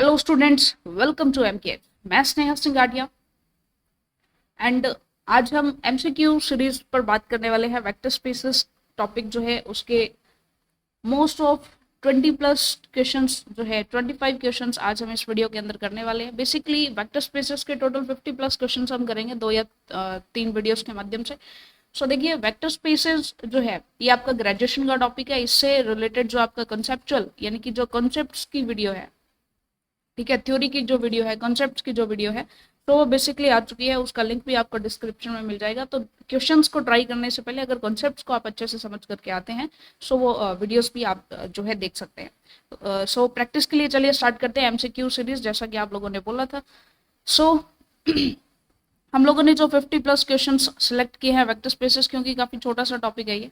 Hello students, welcome to MK. मैं स्नेहा सिंह गाडिया and आज हम एमसीक्यू सीरीज पर बात करने वाले हैं। वेक्टर स्पेसेस टॉपिक जो है उसके मोस्ट ऑफ 20 प्लस क्वेश्चंस जो है 25 क्वेश्चंस आज हम इस वीडियो के अंदर करने वाले हैं। बेसिकली वेक्टर स्पेसेस के टोटल 50 प्लस क्वेश्चंस हम करेंगे 2 या 3 वीडियोस के माध्यम से। सो देखिए, वेक्टर स्पेसेस जो है ये आपका ग्रेजुएशन का टॉपिक है। इससे रिलेटेड जो आपका कंसेप्चुअल यानी कि जो कॉन्सेप्ट्स की वीडियो है, ठीक है, थ्योरी की जो वीडियो है, कॉन्सेप्ट्स की जो वीडियो है, तो वो बेसिकली आ चुकी है। उसका लिंक भी आपको डिस्क्रिप्शन में मिल जाएगा। तो क्वेश्चंस को ट्राई करने से पहले अगर कॉन्सेप्ट्स को आप अच्छे से समझ करके आते हैं सो वो वीडियोस भी आप जो है देख सकते हैं। सो प्रैक्टिस के लिए चलिए स्टार्ट करते हैं एमसीक्यू सीरीज, जैसा कि आप लोगों ने बोला था। सो हम लोगों ने जो 50 प्लस क्वेश्चंस सिलेक्ट किए हैं वेक्टर स्पेसेस, क्योंकि काफ़ी छोटा सा टॉपिक है ये।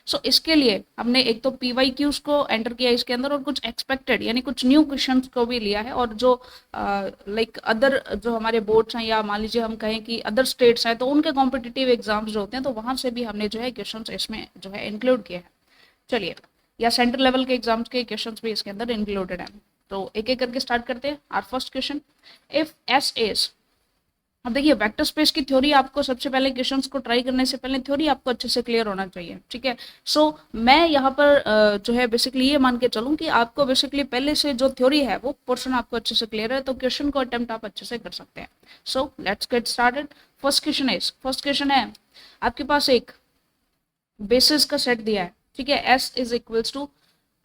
सो इसके लिए हमने एक तो पीवाईक्यूज को एंटर किया इसके अंदर, और कुछ एक्सपेक्टेड यानी कुछ न्यू क्वेश्चंस को भी लिया है। और जो लाइक अदर जो हमारे बोर्ड्स हैं, या मान लीजिए हम कहें कि अदर स्टेट्स हैं, तो उनके कॉम्पिटिटिव एग्जाम्स जो होते हैं तो वहाँ से भी हमने जो है क्वेश्चन इसमें जो है इंक्लूड किए हैं। चलिए, या सेंटर लेवल के एग्जाम्स के क्वेश्चन भी इसके अंदर इंक्लूडेड हैं। तो एक एक करके स्टार्ट करते हैं। Our first question, if S is, अब देखिए वेक्टर स्पेस की थ्योरी आपको सबसे पहले क्वेश्चंस को ट्राई करने से पहले थ्योरी आपको अच्छे से क्लियर होना चाहिए, ठीक है। सो मैं यहाँ पर जो है बेसिकली ये मान के चलूँ कि आपको बेसिकली पहले से जो थ्योरी है वो पोर्शन आपको अच्छे से क्लियर है, तो क्वेश्चन को अटेम्प्ट आप अच्छे से कर सकते हैं। So let's get started. First question है, आपके पास एक बेसिस का सेट दिया है, ठीक है, एस इज इक्वल्स टू,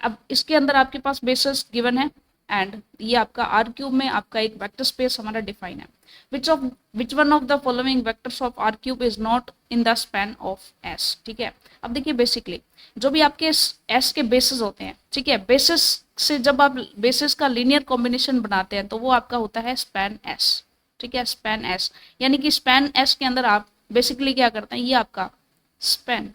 अब इसके अंदर आपके पास बेसिस गिवन है एंड ये आपका आर क्यूब में आपका एक वेक्टर स्पेस हमारा डिफाइन है। Which one of the following vectors of R cube is not in the span of S, ठीक है। अब देखिए बेसिकली जो भी आपके एस के बेसिस होते हैं, ठीक है, बेसिस से जब आप बेसिस का लीनियर कॉम्बिनेशन बनाते हैं तो वो आपका होता है स्पैन एस, ठीक है, स्पैन एस। यानी कि स्पैन एस के अंदर आप बेसिकली क्या करते हैं, ये आपका स्पैन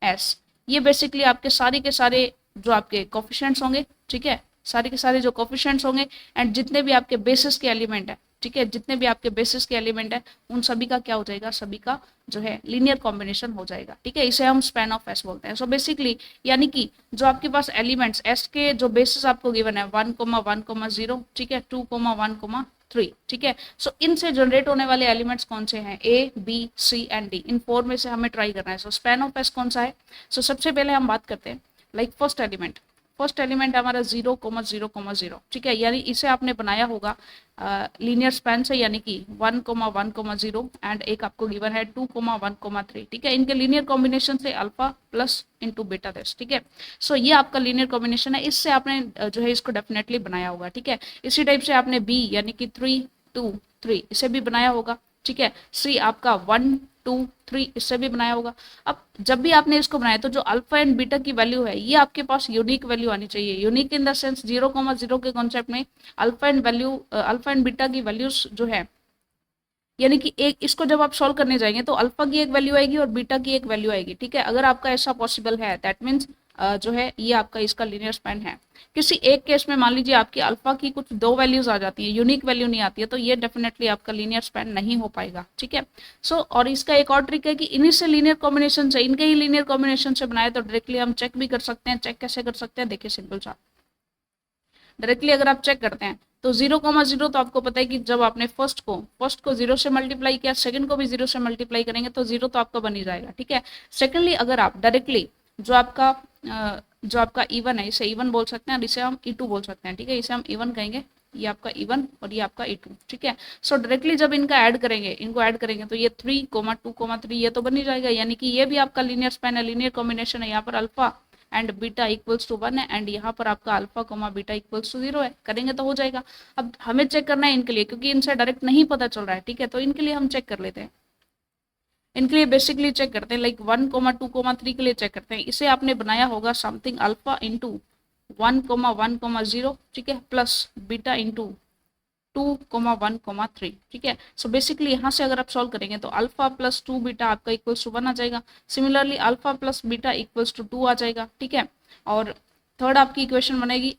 एस, ये बेसिकली आपके सारे के सारे जो आपके कोफिशिएंट्स होंगे, ठीक है, सारे के सारे जो कोफिशिएंट्स होंगे एंड जितने भी आपके बेसिस के एलिमेंट है, ठीक है, जितने भी आपके बेसिस के एलिमेंट है उन सभी का क्या हो जाएगा, सभी का जो है लीनियर कॉम्बिनेशन हो जाएगा, ठीक है। इसे हम स्पैन ऑफ एस बोलते हैं। सो बेसिकली यानी कि जो आपके पास एलिमेंट्स एस के जो बेसिस आपको गिवन है 1,1,0, ठीक है, 2,1,3, ठीक है। सो इनसे जनरेट होने वाले एलिमेंट्स कौन से हैं, A B C and D, इन 4 में से हमें ट्राई करना है। सो स्पैन ऑफ एस कौन सा है। सो सबसे पहले हम बात करते हैं लाइक फर्स्ट एलिमेंट हमारा 0,0,0, ठीक है, यानी इसे आपने बनाया होगा लीनियर स्पैन से, यानी कि 1,1,0 एंड एक आपको गिवन है 2,1,3, ठीक है। इनके लीनियर कॉम्बिनेशन से alpha plus into beta this, ठीक है। सो ये आपका लीनियर कॉम्बिनेशन है, इससे आपने जो है इसको डेफिनेटली बनाया होगा, ठीक है। इसी टाइप से आपने बी यानी कि 3, 2, 3 इसे भी बनाया होगा, ठीक है। सी आपका 1, 2, 3 इससे भी बनाया होगा। अब जब भी आपने इसको बनाया तो जो अल्फा एंड बीटा की वैल्यू है ये आपके पास यूनिक वैल्यू आनी चाहिए। यूनिक इन द सेंस 0,0 के कॉन्सेप्ट में अल्फा एंड बीटा की वैल्यूज जो है, यानी कि एक इसको जब आप सॉल्व करने जाएंगे तो अल्फा की एक वैल्यू आएगी और बीटा की एक वैल्यू आएगी, ठीक है। अगर आपका ऐसा पॉसिबल है दैट मीन्स जो है ये आपका इसका लीनियर स्पैन है। किसी एक केस में मान लीजिए आपकी अल्फा की कुछ 2 वैल्यूज आ जाती है, यूनिक वैल्यू नहीं आती है, तो ये डेफिनेटली आपका लीनियर स्पैन नहीं हो पाएगा, ठीक है। सो और इसका एक और ट्रिक है कि इन्हीं से लीनियर कॉम्बिनेशन से, इनके ही लीनियर कॉम्बिनेशन से बनाए तो डायरेक्टली हम चेक भी कर सकते हैं। चेक कैसे कर सकते हैं, देखिए सिंपल सा, डायरेक्टली अगर आप चेक करते हैं तो 0,0 तो आपको पता है कि जब आपने फर्स्ट को 0 से मल्टीप्लाई किया, सेकंड को भी 0 से मल्टीप्लाई करेंगे तो 0 तो आपका बन ही जाएगा, ठीक है। सेकेंडली अगर आप डायरेक्टली जो आपका E1 है, इसे E1 बोल सकते हैं और इसे हम E2 बोल सकते हैं, ठीक है। इसे हम E1 कहेंगे, ये आपका E1 और ये आपका E2, ठीक है। सो डायरेक्टली जब इनको ऐड करेंगे तो ये 3,2,3 ये तो बन ही जाएगा, यानी कि ये भी आपका लीनियर स्पैन है, लीनियर कॉम्बिनेशन है। यहाँ पर alpha and beta equals to 1 है एंड यहाँ पर आपका alpha comma beta equals to 0 है, करेंगे तो हो जाएगा। अब हमें चेक करना है इनके लिए, क्योंकि इनसे डायरेक्ट नहीं पता चल रहा है, ठीक है, तो इनके लिए हम चेक कर लेते हैं। इनके लिए बेसिकली चेक करते हैं लाइक 1,2,3 के लिए चेक करते हैं। इसे आपने बनाया होगा समथिंग अल्फा इंटू 1,1,0, ठीक है, प्लस बीटा इंटू 2,1,3, ठीक है। सो बेसिकली यहाँ से अगर आप सॉल्व करेंगे तो अल्फा प्लस 2 बीटा आपका इक्वल्स टू 1 आ जाएगा। Similarly alpha plus beta equals to 2 आ जाएगा, ठीक है। और थर्ड आपकी इक्वेशन बनेगी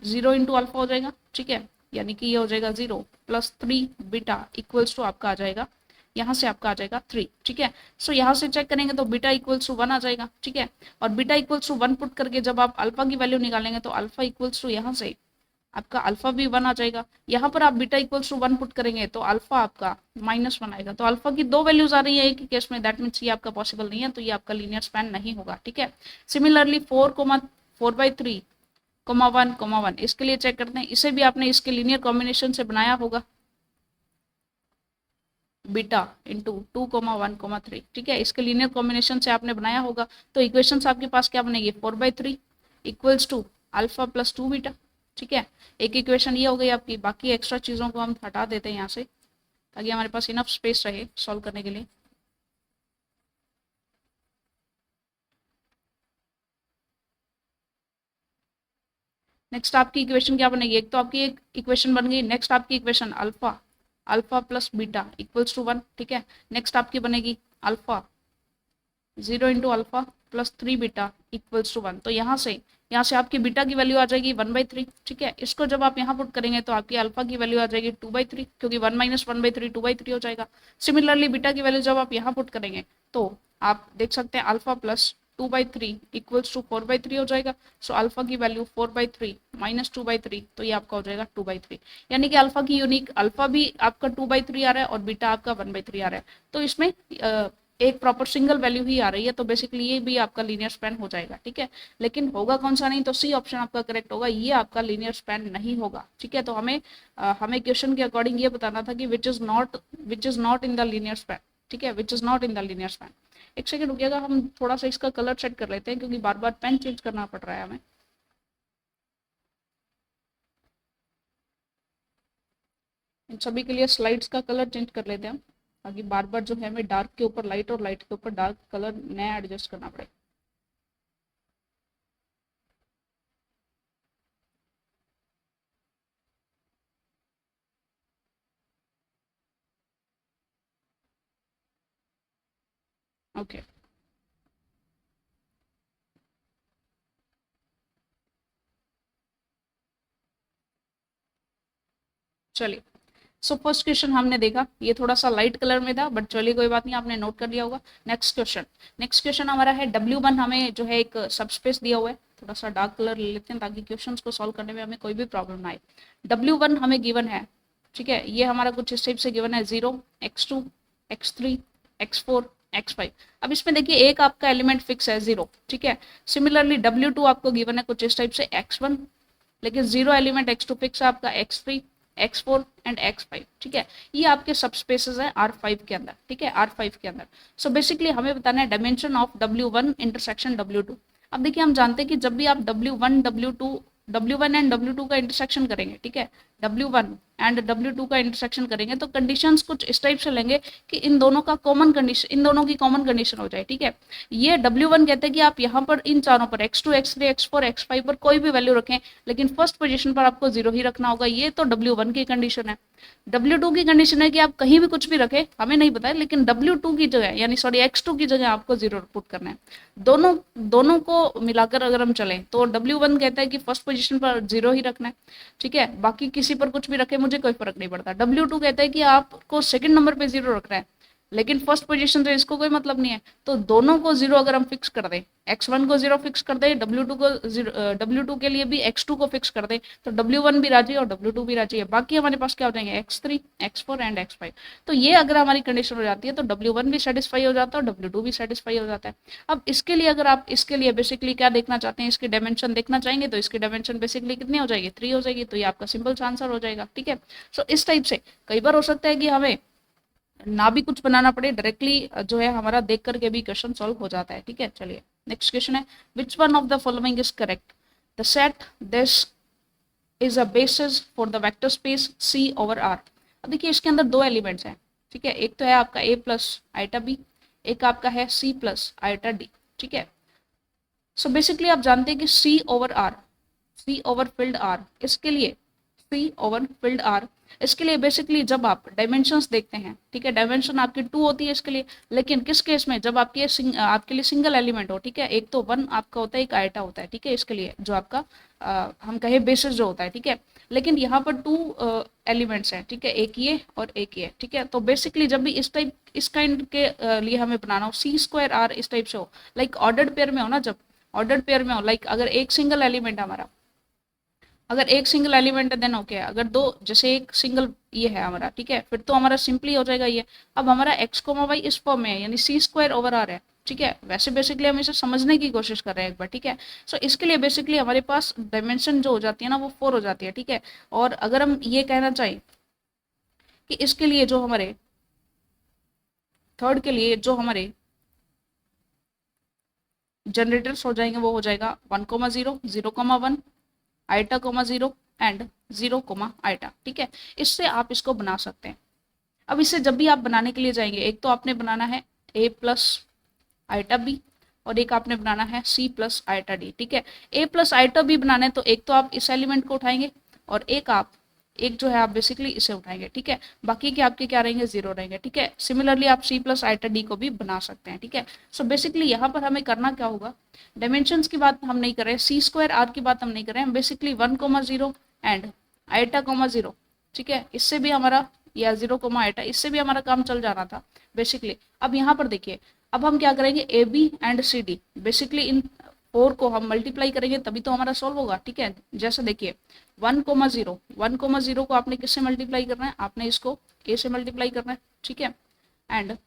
0 इंटू अल्फा हो जाएगा, ठीक है, यानी कि ये हो जाएगा 0 प्लस 3 बीटा इक्वल्स टू आपका आ जाएगा, यहाँ से आपका आ जाएगा 3, ठीक है। सो यहाँ से चेक करेंगे तो बीटा इक्वल्स टू 1 आ जाएगा, ठीक है। और बीटा इक्वल्स टू 1 पुट करके जब आप अल्फा की वैल्यू निकालेंगे तो अल्फा इक्वल्स टू यहाँ से आपका अल्फा भी 1 आ जाएगा। यहाँ पर आप बीटा इक्वल्स टू 1 पुट करेंगे तो अल्फा आपका -1 आएगा। तो अल्फा की 2 वैल्यूज आ रही है एक ही केस में, दैट मीन्स ये आपका पॉसिबल नहीं है, तो ये आपका लीनियर स्पैन नहीं होगा। ठीक है, सिमिलरली 4,4/3, 1,1, इसके लिए चेक करते हैं, इसे भी आपने इसके लीनियर कॉम्बिनेशन से बनाया होगा, बीटा इंटू 2,1,3। ठीक है, इसके लीनियर कॉम्बिनेशन से आपने बनाया होगा। तो इक्वेशंस आपके पास क्या बनेगी, 4/3 equals to alpha plus 2 beta. ठीक है, एक इक्वेशन ये हो गई आपकी। बाकी एक्स्ट्रा चीज़ों को हम हटा देते हैं यहाँ से, ताकि हमारे पास इनफ स्पेस रहे सॉल्व करने के लिए। नेक्स्ट आपकी इक्वेशन क्या बनेगी, एक तो आपकी एक इक्वेशन बन गई। नेक्स्ट आपकी equation alpha plus beta equals to 1। ठीक है, नेक्स्ट आपकी बनेगी alpha 0 into alpha plus 3 beta equals to 1। तो यहाँ से आपकी बीटा की वैल्यू आ जाएगी 1/3। ठीक है, इसको जब आप यहाँ पुट करेंगे तो आपकी अल्फा की वैल्यू आ जाएगी 2/3, क्योंकि 1 - 1/3 2/3 हो जाएगा। सिमिलरली बीटा की वैल्यू जब आप यहाँ पुट करेंगे तो आप देख सकते हैं अल्फा प्लस 2/3 इक्वल्स टू 4/3 हो जाएगा। सो अल्फा की वैल्यू 4/3 माइनस 2/3, तो ये आपका हो जाएगा 2/3। यानी कि अल्फा की यूनिक, अल्फा भी आपका 2/3 आ रहा है और बीटा आपका 1/3 आ रहा है। तो इसमें एक प्रॉपर सिंगल वैल्यू ही आ रही है, तो बेसिकली ये भी आपका लीनियर स्पैन हो जाएगा। ठीक है, लेकिन होगा कौन सा नहीं, तो सी ऑप्शन आपका करेक्ट होगा, ये आपका लीनियर स्पैन नहीं होगा। ठीक है, तो हमें क्वेश्चन के अकॉर्डिंग ये बताना था कि विच is not in the linear span. ठीक है, which is not in the linear span. एक सेकंड रुकिएगा, हम थोड़ा सा इसका कलर सेट कर लेते हैं, क्योंकि बार बार पेन चेंज करना पड़ रहा है हमें। इन सभी के लिए स्लाइड्स का कलर चेंज कर लेते हैं हम, ताकि बार बार जो है हमें डार्क के ऊपर लाइट और लाइट के ऊपर डार्क कलर नया एडजस्ट करना पड़े। ओके, चलिए। सो फर्स्ट क्वेश्चन हमने देखा, ये थोड़ा सा लाइट कलर में था, बट चलिए कोई बात नहीं, आपने नोट कर लिया होगा। नेक्स्ट क्वेश्चन हमारा है W1, हमें जो है एक सबस्पेस दिया हुआ है। थोड़ा सा डार्क कलर ले लेते हैं ताकि क्वेश्चंस को सॉल्व करने में हमें कोई भी प्रॉब्लम ना आए। W1 हमें गिवन है। ठीक है, ये हमारा कुछ इस टाइप से गिवन है, 0, x2, x3, x4, x5। अब इसमें देखिए एक आपका एलिमेंट फिक्स है 0। ठीक है, सिमिलरली W2 आपको गिवन है कुछ इस टाइप से x1, लेकिन 0 एलिमेंट x2 फिक्स है आपका, x3, x4 एंड x5। ठीक है, ये आपके सब स्पेसेस है R5 के अंदर। ठीक है, R5 के अंदर। सो बेसिकली हमें बताना है dimension of W1 intersection W2। अब देखिए हम जानते हैं कि जब भी आप W1 एंड W2 का इंटरसेक्शन करेंगे, ठीक है, W1 एंड W2 का इंटरसेक्शन करेंगे तो कंडीशंस कुछ इस टाइप से लेंगे कि इन दोनों की कॉमन कंडीशन हो जाए। ठीक है, ये W1 कहते हैं कि आप यहाँ पर इन चारों पर x2, x3, x4, x5 पर कोई भी वैल्यू रखें, लेकिन फर्स्ट पोजीशन पर आपको 0 ही रखना होगा। ये तो W1 की कंडीशन है। W2 की कंडीशन है कि आप कहीं भी कुछ भी रखें, हमें नहीं पता है, लेकिन W2 की जगह यानी सॉरी x2 की जगह आपको 0 पुट करना है। दोनों दोनों को मिलाकर अगर हम चलें तो W1 कहता है कि फर्स्ट पोजीशन पर 0 ही रखना है। ठीक है, बाकी किसी पर कुछ भी रखे मुझे कोई फर्क नहीं पड़ता। W2 कहता है कि आपको सेकंड नंबर पे 0 रखना है, लेकिन फर्स्ट पोजीशन से इसको कोई मतलब नहीं है। तो दोनों को 0 अगर हम फिक्स कर दें, x1 को 0 फिक्स कर दें, W2 के लिए भी x2 को फिक्स कर दें, तो W1 भी राजी और W2 भी राजी है। बाकी हमारे पास क्या हो जाएंगे, x3, x4 एंड x5। तो ये अगर हमारी कंडीशन हो जाती है तो W1 भी सेटिस्फाई हो जाता है और W2 भी सेटिस्फाई हो जाता है। अब इसके लिए अगर आप इसके लिए बेसिकली क्या देखना चाहते हैं, इसकी डायमेंशन देखना चाहेंगे, तो इसकी डायमेंशन बेसिकली कितनी हो जाएगी, 3 हो जाएगी। तो ये आपका सिंपल सा आंसर हो जाएगा। ठीक है, सो इस टाइप से कई बार हो सकता है कि हमें ना भी कुछ बनाना पड़े, डायरेक्टली जो है हमारा देख करके भी क्वेश्चन सॉल्व हो जाता है। ठीक है, चलिए नेक्स्ट क्वेश्चन है, which one of the following is correct, the set this is a basis for the vector space C over R। अब देखिए इसके अंदर दो एलिमेंट्स हैं। ठीक है, एक तो है आपका A प्लस आइटा B, एक आपका है C प्लस आइटा D। ठीक है, सो बेसिकली आप जानते हैं कि C ओवर फील्ड R, इसके लिए C ओवर फील्ड R, इसके लिए बेसिकली जब आप डायमेंशंस देखते हैं, ठीक है, डायमेंशन आपकी 2 होती है इसके लिए, लेकिन किस केस में, जब आपके लिए सिंगल एलिमेंट हो। ठीक है, एक तो 1 आपका होता है, एक आइटा होता है। ठीक है, इसके लिए जो आपका हम कहे बेसिस जो होता है। ठीक है, लेकिन यहाँ पर 2 एलिमेंट्स हैं। ठीक है, एक ये और एक ये। ठीक है, तो बेसिकली जब भी इस काइंड के लिए हमें बनाना हो, C²R इस टाइप से हो, लाइक ऑर्डर्ड पेयर में हो ना, जब ऑर्डर्ड पेयर में हो, लाइक अगर एक सिंगल एलिमेंट हमारा अगर एक सिंगल एलिमेंट है देन ओके है, अगर दो, जैसे एक सिंगल ये है हमारा, ठीक है, फिर तो हमारा सिंपली हो जाएगा ये। अब हमारा एक्स कोमा वाई इस फॉर्म में है, यानी सी स्क्वायर ओवर आर है, ठीक है। वैसे बेसिकली हम इसे समझने की कोशिश कर रहे हैं एक बार, ठीक है। सो इसके लिए बेसिकली हमारे पास डायमेंशन जो हो जाती है ना वो 4 हो जाती है, ठीक है। और अगर हम ये कहना चाहें कि इसके लिए जो हमारे थर्ड के लिए जो हमारे जनरेटर्स हो जाएंगे वो हो जाएगा 1,0, 0,1, आइटा कोमा 0 एंड 0, आइटा, ठीक है। इससे आप इसको बना सकते हैं। अब इसे जब भी आप बनाने के लिए जाएंगे, एक तो आपने बनाना है a प्लस आइटा बी, और एक आपने बनाना है c प्लस आइटा डी, ठीक है। a प्लस आइटा बी बनाना है तो एक तो आप इस एलिमेंट को उठाएंगे और एक जो है आप बेसिकली इसे उठाएंगे, ठीक है। बाकी के आपके क्या रहेंगे, 0 रहेंगे, ठीक है। सिमिलरली आप c प्लस आइटा डी को भी बना सकते हैं, ठीक है। सो बेसिकली यहाँ पर हमें करना क्या होगा, डायमेंशंस की बात हम नहीं कर रहे हैं, सी स्क्वायर आर की बात हम नहीं कर रहे हैं, बेसिकली 1,0 एंड आइटा कोमा 0, ठीक है। इससे भी हमारा, या 0, आइटा, इससे भी हमारा काम चल जाना था बेसिकली। अब यहाँ पर देखिए, अब हम क्या करेंगे, A B and C D, basically इन 4 को हम मल्टीप्लाई करेंगे तभी तो हमारा सॉल्व होगा, ठीक है। जैसे देखिए 1,0 को आपने किससे मल्टीप्लाई करना है, आपने इसको ए से मल्टीप्लाई करना है, ठीक है। एंड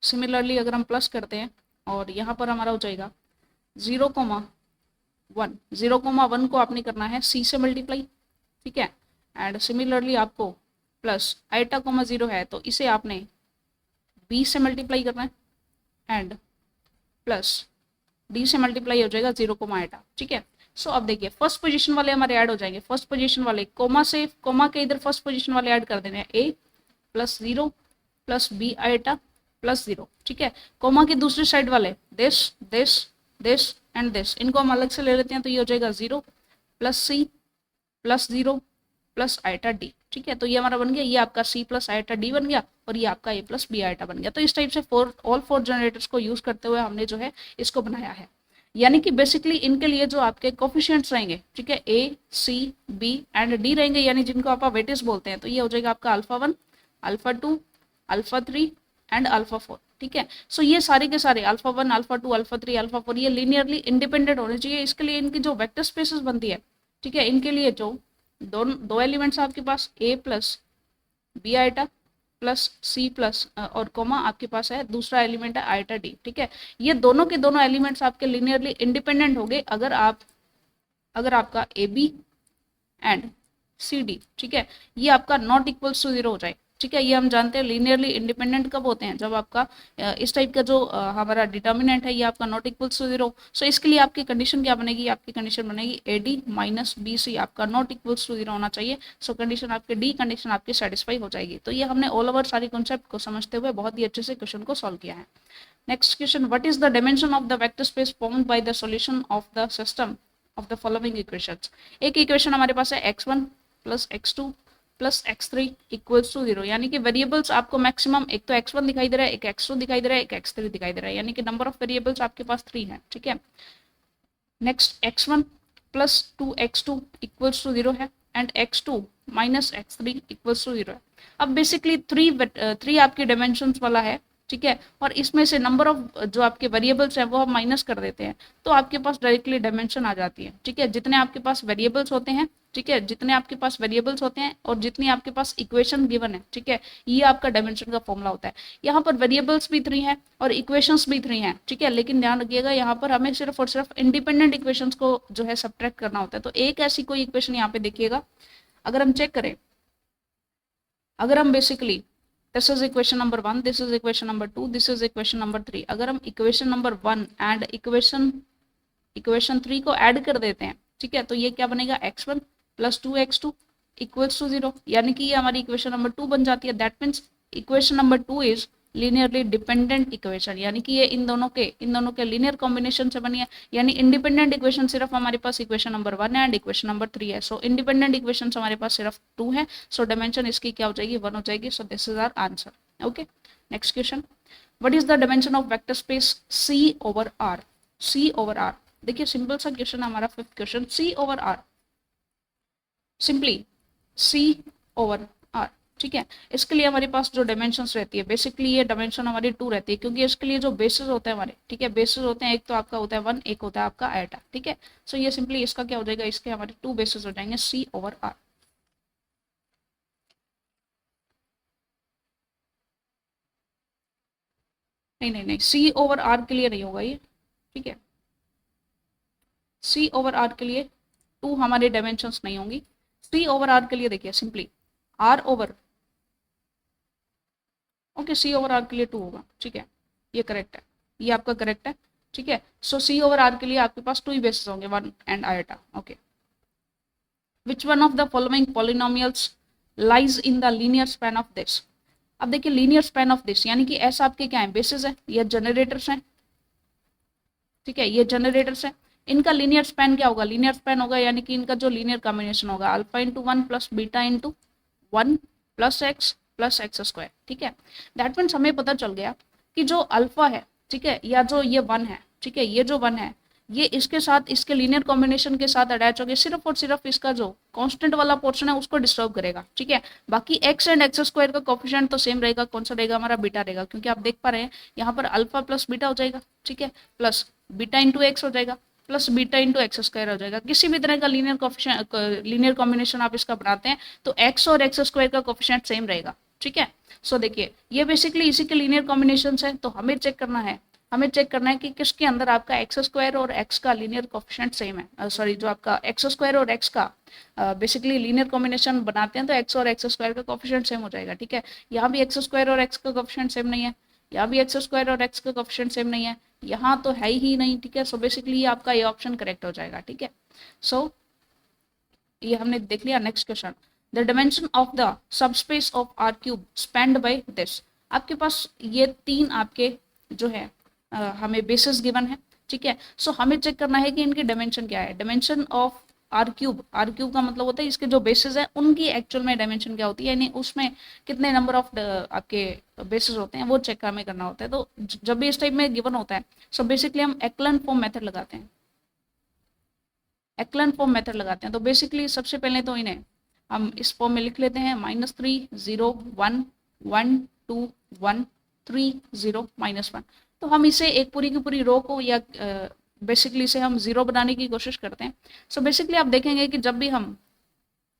सिमिलरली अगर हम प्लस करते हैं और यहाँ पर हमारा हो जाएगा 0,1, 0,1 को आपने करना है सी से मल्टीप्लाई, ठीक है। एंड सिमिलरली आपको प्लस आइटा कोमा 0 है तो इसे आपने बी से मल्टीप्लाई करना है एंड प्लस डी से मल्टीप्लाई हो जाएगा 0, ठीक है। सो अब देखिए फर्स्ट पोजीशन वाले हमारे ऐड हो जाएंगे, फर्स्ट पोजीशन वाले कोमा से, कोमा के इधर फर्स्ट पोजीशन वाले ऐड कर देने हैं, a plus 0 plus B iota plus 0, ठीक है। कोमा की दूसरी साइड वाले this this this and this, इनको हम अलग से ले लेते हैं तो ये हो जाएगा 0 प्लस सी प्लस 0 प्लस आइटा डी, ठीक है। तो ये हमारा बन गया, ये आपका सी प्लस आइटा डी बन गया और ये आपका ए प्लस बी आइटा बन गया। तो इस टाइप से ऑल फोर जनरेटर्स को यूज करते हुए हमने जो है इसको बनाया है। यानी कि बेसिकली इनके लिए जो आपके कोफिशिएंट्स रहेंगे, ठीक है, ए सी बी एंड डी रहेंगे, यानी जिनको आप वेटेज बोलते हैं, तो ये हो जाएगा आपका alpha 1, alpha 2, alpha 3 and alpha 4, ठीक है। सो ये सारे के सारे अल्फा 1, अल्फा 2, अल्फा 3, अल्फा 4 ये लीनियरली इंडिपेंडेंट होने चाहिए। इसके लिए इनकी जो वेक्टर स्पेसेस बनती है, ठीक है, इनके लिए जो दो एलिमेंट्स आपके पास A plus B iota plus C plus और कोमा आपके पास है, दूसरा एलिमेंट है आइटा डी, ठीक है। ये दोनों के दोनों एलिमेंट्स आपके लीनियरली इंडिपेंडेंट हो गए अगर आपका a B and C d, ठीक है, ये आपका नॉट इक्वल्स टू 0 हो जाए, ठीक है। ये हम जानते हैं लीनियरली इंडिपेंडेंट कब होते हैं, जब आपका इस टाइप का जो हमारा डिटर्मिनेंट है ये आपका नॉट इक्वल्स टू 0। सो इसके लिए आपकी कंडीशन क्या बनेगी, आपकी कंडीशन बनेगी a d minus b c आपका नॉट इक्वल्स टू 0 होना चाहिए। सो कंडीशन आपके डी कंडीशन आपकी सेटिस्फाई हो जाएगी। तो ये हमने ऑल ओवर सारी कॉन्सेप्ट को समझते हुए बहुत ही अच्छे से क्वेश्चन को सॉल्व किया है। Next question, what is the dimension of the vector space formed by the solution of the system of the following equations. एक इक्वेशन हमारे पास है x1 plus x2 plus x3 equals to 0, यानी कि variables आपको maximum एक तो x1 दिखाई दे रहा है, एक x2 दिखाई दे रहा है, एक x3 दिखाई दे रहा है, यानी कि नंबर ऑफ वेरिएबल्स आपके पास 3 है, ठीक है। Next x1 plus 2x2 equals to 0 है and x2 minus x3 equals to 0 है। अब बेसिकली थ्री आपके डायमेंशंस वाला है, ठीक है, और इसमें से नंबर ऑफ जो आपके वेरिएबल्स हैं वो हम माइनस कर देते हैं तो आपके पास डायरेक्टली डायमेंशन आ जाती है, ठीक है। जितने आपके पास वेरिएबल्स होते हैं, ठीक है, जितने आपके पास वेरिएबल्स होते हैं और जितनी आपके पास इक्वेशन गिवन है, ठीक है, ये आपका डायमेंशन का फॉर्मूला होता है। यहाँ पर वेरिएबल्स भी 3 हैं और इक्वेशंस भी 3 हैं, ठीक है, लेकिन ध्यान रखिएगा यहाँ पर हमें सिर्फ और सिर्फ इंडिपेंडेंट इक्वेशंस को जो है सब्ट्रैक्ट करना होता है। तो एक ऐसी कोई इक्वेशन यहाँ पे देखिएगा, अगर हम चेक करें, अगर हम basically this is equation number 1, this is equation number 2, this is equation number 3, अगर हम equation number 1 and equation 3 को ऐड कर देते हैं, ठीक है, तो ये क्या बनेगा, x1 plus 2x2 equals to 0, यानी कि ये हमारी इक्वेशन नंबर 2 बन जाती है। That means equation number 2 is linearly dependent equation, यानी कि ये इन दोनों के लीनियर कॉम्बिनेशन से बनी है, यानी इंडिपेंडेंट इक्वेशन सिर्फ हमारे पास equation number 1 and equation number 3 है। सो इंडिपेंडेंट इक्वेशन हमारे पास सिर्फ 2 है, सो डायमेंशन इसकी क्या हो जाएगी, 1 हो जाएगी। So this is our answer. Okay, next question, what is the dimension of vector space C over R. C over R, देखिए सिंपल सा क्वेश्चन है हमारा, fifth question, C over R, simply C over R, ठीक है। इसके लिए हमारे पास जो डायमेंशंस रहती है बेसिकली ये डायमेंशन हमारी 2 रहती है, क्योंकि इसके लिए जो बेसिस होते हैं हमारे, ठीक है, बेसिस होते हैं, एक तो आपका होता है 1, एक होता है आपका आयटा, ठीक है। सो ये सिंपली इसका क्या हो जाएगा, इसके हमारे 2 बेसिस हो जाएंगे C/R। नहीं नहीं नहीं, C/R के लिए नहीं होगा ये, ठीक है। C/R के लिए 2 हमारे डायमेंशंस नहीं होंगी। C/R के लिए देखिए simply R over, okay, C/R के लिए 2 होगा, ठीक है, ये करेक्ट है, ये आपका करेक्ट है, ठीक है। सो C/R के लिए आपके पास 2 ही बेसिस होंगे, 1 and eta, okay. Which one of the following polynomials lies in the linear span of this. अब देखिए लीनियर स्पैन ऑफ दिस यानी कि ऐसा आपके क्या है, बेसिस है, ये जनरेटर्स हैं, ठीक है, ये जनरेटर्स हैं। इनका लीनियर स्पैन क्या होगा, लीनियर स्पैन होगा यानी कि इनका जो लीनियर कॉम्बिनेशन होगा alpha into 1 plus beta into 1 plus x square, ठीक है। दैट मीन्स हमें पता चल गया कि जो अल्फा है, ठीक है, या जो ये 1 है, ठीक है, ये जो 1 है ये इसके साथ, इसके लीनियर कॉम्बिनेशन के साथ अटैच हो गया, सिर्फ और सिर्फ इसका जो कांस्टेंट वाला पोर्शन है उसको डिस्टर्ब करेगा, ठीक है। बाकी एक्स एंड एक्स स्क्वायर का कोफिशिएंट तो सेम रहेगा, कौन सा रहेगा हमारा, बीटा रहेगा, क्योंकि आप देख पा रहे हैं यहाँ पर अल्फा प्लस बीटा हो जाएगा, ठीक है, प्लस बीटा इंटू एक्स हो जाएगा, plus beta into x square हो जाएगा। किसी भी तरह का लीनियर कोफिशिएंट, लीनियर कॉम्बिनेशन आप इसका बनाते हैं तो एक्स और एक्स स्क्वायर का कोफिशिएंट सेम रहेगा, ठीक है। सो देखिए ये बेसिकली इसी के लीनियर कॉम्बिनेशन है, तो हमें चेक करना है, हमें चेक करना है कि किसके अंदर आपका एक्स स्क्वायर और एक्स का लीनियर कोफिशिएंट सेम है, सॉरी जो आपका एक्स स्क्वायर और एक्स का बेसिकली लीनियर कॉम्बिनेशन बनाते हैं तो एक्स और एक्स स्क्वायर का कोफिशिएंट सेम हो जाएगा, ठीक है। यहाँ भी एक्स स्क्वायर और एक्स का कोफिशिएंट सेम नहीं है, यहाँ भी एक्स स्क्वायर और एक्स का कोफिशिएंट सेम नहीं है, यहाँ तो है ही नहीं, ठीक है। सो बेसिकली ये आपका ये ऑप्शन करेक्ट हो जाएगा, ठीक है। सो ये हमने देख लिया। Next question, the dimension of the subspace of R cube spanned by this. आपके पास ये 3 आपके जो है हमें बेसिस गिवन है, ठीक है। सो हमें चेक करना है कि इनकी डायमेंशन क्या है। डायमेंशन ऑफ आर क्यूब का मतलब होता है इसके जो बेसिस है उनकी एक्चुअल में डायमेंशन क्या होती है, यानी उसमें कितने नंबर ऑफ आपके बेसिस होते हैं वो चेक हमें करना होता है। तो जब भी इस टाइप में गिवन होता है सो बेसिकली हम एक्लन फॉर्म मेथड लगाते हैं, एक्लन फॉर्म मेथड लगाते हैं। तो बेसिकली सबसे पहले तो इन्हें हम इस फॉर्म में लिख लेते हैं, -3 0 1 1 2 1 3 0 -1। तो हम इसे एक पूरी की पूरी रो को या बेसिकली इसे हम 0 बनाने की कोशिश करते हैं। सो बेसिकली आप देखेंगे कि जब भी हम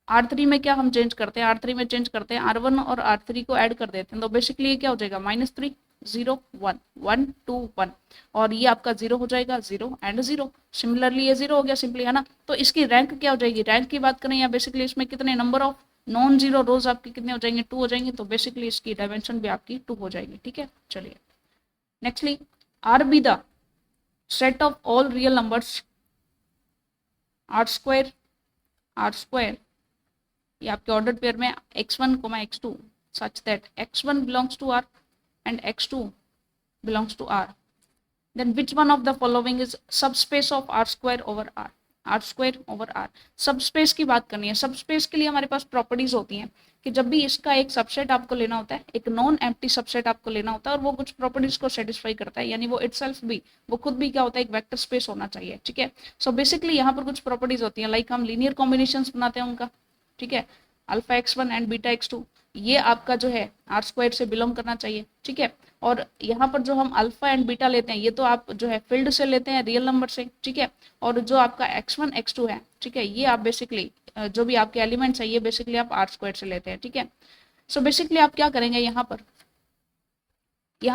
R3 में क्या हम चेंज करते हैं, R3 में चेंज करते हैं R1 और R3 को ऐड कर देते हैं, तो बेसिकली ये क्या हो जाएगा, -3 0 1 1 2 1, और ये आपका 0 हो जाएगा, 0 एंड 0। सिमिलरली ये 0 हो गया सिंपली, है ना। तो इसकी रैंक क्या हो जाएगी, रैंक की बात करें या बेसिकली इसमें कितने नंबर ऑफ नॉन जीरो रोज आपके कितने हो जाएंगे, 2 हो जाएंगे। तो बेसिकली इसकी डायमेंशन भी आपकी 2 हो जाएगी, ठीक है। चलिए nextly, R be the set of all real numbers R square ये आपके ऑर्डर्ड पेयर में x1, x2 such that x1 belongs to R and x2 belongs to R, then which one of the following is subspace of R square over R? R square over R। Subspace की बात करनी है। Subspace के लिए हमारे पास properties होती हैं कि जब भी इसका एक सबसेट आपको लेना होता है, एक नॉन एम्प्टी सबसेट आपको लेना होता है और वो कुछ प्रॉपर्टीज को सेटिस्फाई करता है, यानी वो इटसेल्फ भी, वो खुद भी क्या होता है, एक वेक्टर स्पेस होना चाहिए, ठीक है। सो बेसिकली यहाँ पर कुछ प्रॉपर्टीज होती हैं, लाइक हम लीनियर कॉम्बिनेशंस बनाते हैं उनका, ठीक है, alpha x1 and beta x2, ये आपका जो है R स्क्वायर से बिलोंग करना चाहिए, ठीक है। और यहाँ पर जो हम अल्फा एंड बीटा लेते हैं ये तो आप जो है फील्ड से लेते हैं, रियल नंबर से, ठीक है। और जो आपका x1 x2 है, ठीक है, ये आप बेसिकली जो भी आपके एलिमेंट्स है ये बेसिकली आप R स्क्वायर से लेते हैं, ठीक है। सो बेसिकली आप क्या करेंगे, यहाँ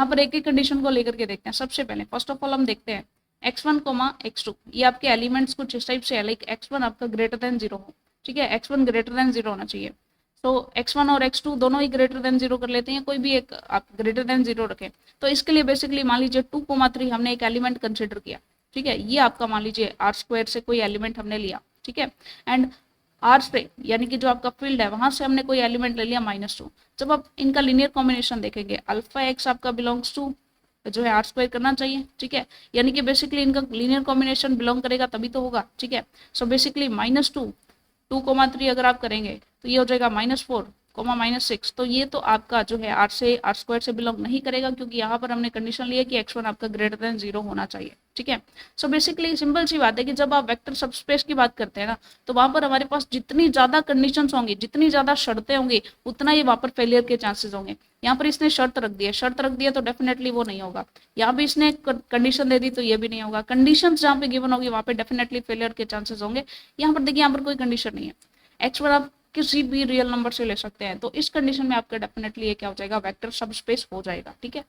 पर एक एक कंडीशन को लेकर के देखते हैं। सबसे पहले फर्स्ट ऑफ ऑल हम देखते हैं x1, x2, ये आपके एलिमेंट्स कुछ इस टाइप से है, लाइक x1 आपका ग्रेटर देन 0 हो, ठीक है, x1 ग्रेटर देन 0 होना चाहिए। तो x1 और x2 दोनों ही ग्रेटर देन 0 कर लेते हैं, कोई भी एक आप ग्रेटर देन 0 रखें। तो इसके लिए बेसिकली मान लीजिए 2,3 हमने एक एलिमेंट कंसिडर किया, ठीक है, ये आपका मान लीजिए R स्क्वायर से कोई एलिमेंट हमने लिया, ठीक है, एंड R से यानी कि जो आपका फील्ड है वहां से हमने कोई एलिमेंट ले लिया -2। जब आप इनका लीनियर कॉम्बिनेशन देखेंगे, अल्फा x आपका बिलोंग्स टू जो है R स्क्वायर करना चाहिए, ठीक है, यानी कि बेसिकली इनका लीनियर कॉम्बिनेशन बिलोंग करेगा तभी तो होगा, ठीक है। सो बेसिकली -2 2,3 अगर आप करेंगे तो ये हो जाएगा -4 कोमा -6, तो ये तो आपका जो है आर से आर स्क्वायर से बिलोंग नहीं करेगा, क्योंकि यहाँ पर हमने कंडीशन लिया कि x1 आपका ग्रेटर देन 0 होना चाहिए। ठीक है, सो बेसिकली सिंपल सी बात है कि जब आप वेक्टर सबस्पेस की बात करते हैं ना, तो वहां पर हमारे पास जितनी ज्यादा कंडीशन होंगी, जितनी ज्यादा शर्तें होंगी, उतना ही वहां पर फेलियर के चांसेस होंगे। यहाँ पर इसने शर्त रख दिया तो डेफिनेटली वो नहीं होगा। यहाँ भी इसने कंडीशन दे दी तो ये भी नहीं होगा। कंडीशन जहाँ पे गिवन होगी वहां पे डेफिनेटली फेलियर के चांसेस होंगे। यहाँ पर देखिए, यहाँ पर कोई कंडीशन नहीं है, x1 आप किसी भी रियल नंबर से ले सकते हैं, तो इस कंडीशन में आपका डेफिनेटली ये क्या हो जाएगा, वेक्टर सबस्पेस हो जाएगा। ठीक है,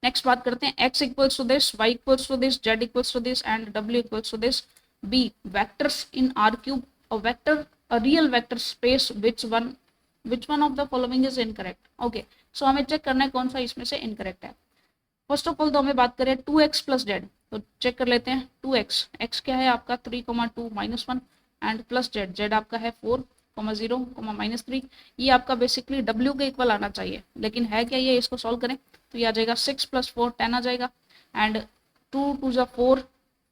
नेक्स्ट बात करते हैं x equals to this, y equals to this, z equals to this and w equals to this be vectors in R cube, a vector, a real vector space which one of the following is incorrect. Okay, so हमें check करना है कौन सा इसमें से incorrect है। First of all तो हमें बात करें 2x प्लस जेड, तो चेक कर लेते हैं 2x, x क्या है आपका 3,2 -1 एंड प्लस जेड, जेड आपका है 4,0 -3। ये आपका बेसिकली w के इक्वल आना चाहिए, लेकिन है क्या ये, इसको सॉल्व करें तो ये आ जाएगा 6 + 4 10 आ जाएगा एंड 2 2 जा 4,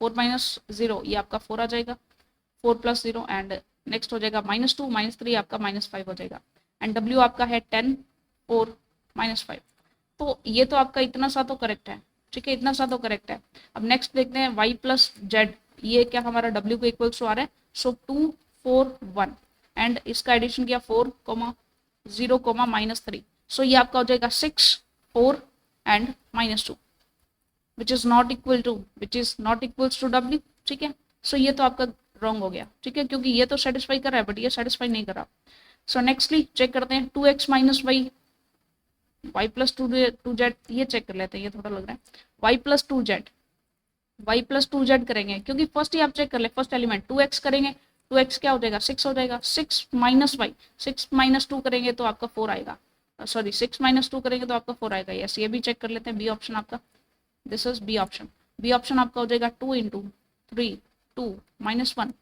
4 - 0 ये आपका 4 आ जाएगा, 4 + 0 एंड नेक्स्ट हो जाएगा -2 -3 आपका -5 हो जाएगा एंड w आपका है 10 4 -5। तो ये तो आपका इतना सा तो करेक्ट है। ठीक है, इतना सा तो करेक्ट है। अब नेक्स्ट देखते हैं y प्लस जेड, ये क्या हमारा w के इक्वल्स आ रहा है, सो 2 4 1 एंड इसका एडिशन किया 4 0 -3, सो ये आपका हो जाएगा 6 4 and -2 which is not equal to w। ठीक है, सो ये तो आपका रॉन्ग हो गया। ठीक है, क्योंकि ये तो सेटिस्फाई कर रहा है बट ये सेटिस्फाई नहीं कर रहा। सो नेक्स्टली चेक करते हैं 2x - y प्लस 2z, ये चेक कर लेते हैं, ये थोड़ा लग रहा है y प्लस 2z करेंगे, क्योंकि फर्स्ट ही आप चेक कर ले, फर्स्ट एलिमेंट 2x करेंगे, 2x क्या हो जाएगा 6 हो जाएगा, 6 - y, 6 - 2 करेंगे तो आपका 4 आएगा, सॉरी 6 - 2 करेंगे तो आपका 4 आएगा। यस, ये भी चेक कर लेते हैं, बी ऑप्शन आपका, this is b option. B option आपका हो जाएगा 2 × 3 2 -1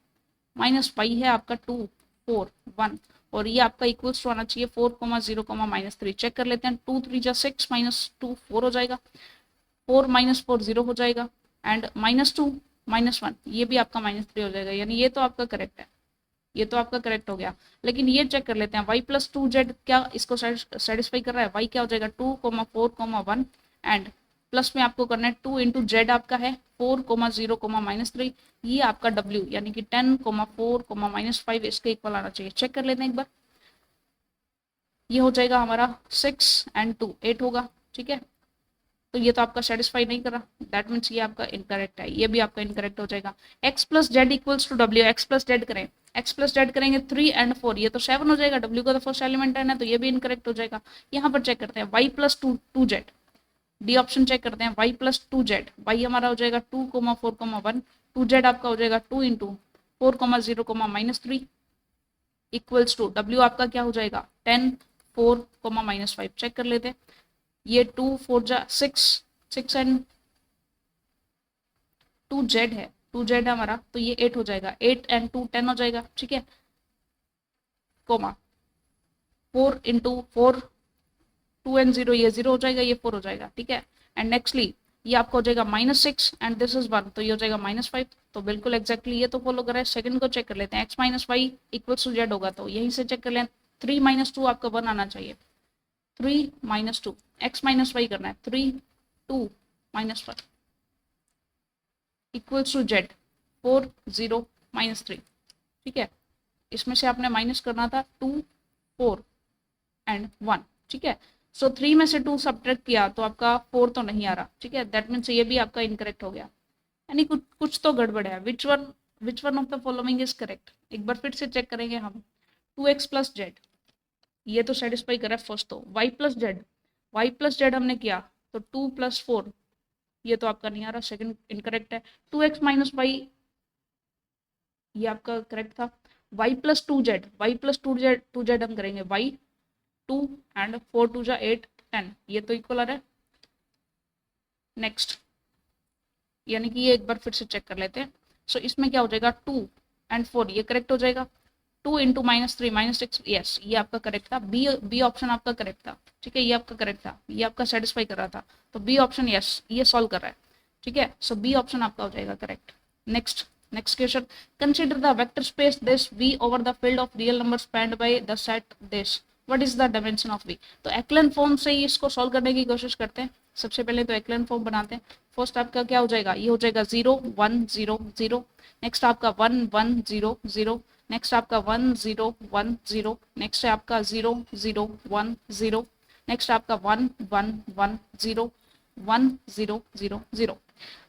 -y है आपका 2 4 1 और ये आपका इक्वल्स टू आना चाहिए 4 0 -3। चेक कर लेते हैं 2 3 जा 6 -2 4 हो जाएगा, 4 -4 0 हो जाएगा एंड -2 -1 ये भी आपका -3 हो जाएगा, यानी ये तो आपका करेक्ट है, ये तो आपका करेक्ट हो गया। लेकिन ये चेक कर लेते हैं y प्लस 2z क्या इसको सेटिस्फाई कर रहा है, y क्या हो जाएगा 2 4 1 एंड प्लस में आपको करना है 2 × z आपका है 4 0 -3, ये आपका w यानी कि 10 4 -5 इसके इक्वल आना चाहिए। चेक कर लेते हैं एक बार, ये हो जाएगा हमारा 6 एंड 2 8 होगा। ठीक है, तो ये तो आपका सेटिस्फाई नहीं कर रहा, दैट मीन्स ये आपका इनकरेक्ट है, ये भी आपका इनकरेक्ट हो जाएगा। x plus z equals to w, x plus z करें, x प्लस जेड करेंगे 3 एंड 4, ये तो 7 हो जाएगा, w का तो फर्स्ट एलिमेंट है ना, तो ये भी इनकरेक्ट हो जाएगा। यहाँ पर चेक करते हैं y plus 2z, d option check करते हैं y प्लस 2z, y हमारा हो जाएगा 2 4 1, 2z आपका हो जाएगा 2 × 4 0 -3 इक्वल्स टू w आपका क्या हो जाएगा 10 4 -5। चेक कर लेते हैं, ये 2 4 जा 6 एंड 2z है, 2z है हमारा, तो ये 8 हो जाएगा, 8 एंड 2 10 हो जाएगा। ठीक है, कोमा 4 × 4 2 एंड 0 ये 0 हो जाएगा, ये 4 हो जाएगा। ठीक है, एंड नेक्स्टली ये आपका हो जाएगा -6 एंड दिस इज 1, तो ये हो जाएगा -5, तो बिल्कुल एग्जैक्टली ये तो फॉलो कर रहा है। सेकंड को चेक कर लेते हैं, x - y equals to z होगा, तो यहीं से चेक कर लें 3 - 2 आपका 1 आना चाहिए, 3 - 2 x - y करना है 3 2 -1 इक्वल्स टू z 4 0 -3। ठीक है, इसमें से आपने माइनस करना था 2 4 एंड 1। ठीक है, सो 3 में से 2 सब्ट्रैक्ट किया तो आपका 4 तो नहीं आ रहा। ठीक है, दैट मीन्स ये भी आपका इनकरेक्ट हो गया, यानी कुछ तो गड़बड़ है। Which one of the following is correct, एक बार फिर से चेक करेंगे हम। 2x प्लस जेड ये तो सेटिस्फाई कर रहा है फर्स्ट, तो y प्लस जेड हमने किया तो 2 + 4 ये तो आपका नहीं आ रहा, सेकंड इनकरेक्ट है। 2x - y ये आपका करेक्ट था। y प्लस 2z हम करेंगे y 2 एंड 4 2 जा 8 10 ये तो इक्वल आ रहा है। नेक्स्ट यानी कि ये एक बार फिर से चेक कर लेते हैं, सो इसमें क्या हो जाएगा 2 एंड 4 ये करेक्ट हो जाएगा, 2 × -3 -6 यस ये आपका करेक्ट था, बी ऑप्शन आपका करेक्ट था। ठीक है, ये आपका करेक्ट था, ये आपका सेटिस्फाई कर रहा था, तो बी ऑप्शन यस ये सॉल्व कर रहा है। ठीक है, सो बी ऑप्शन आपका हो जाएगा correct. Next next question, consider the vector space this V over the field of real number spend by the set this, what is the dimension of V। तो एक्लन फॉर्म से ही इसको सॉल्व करने की कोशिश करते हैं। सबसे पहले तो एक्लन फॉर्म बनाते हैं। फर्स्ट आपका क्या हो जाएगा, ये हो जाएगा 0 1 0 0, नेक्स्ट आपका 1 1 0 0, नेक्स्ट आपका 1 0 1 0, नेक्स्ट है आपका 0 0 1 0, नेक्स्ट आपका 1 1 1 0 1 0 0 0।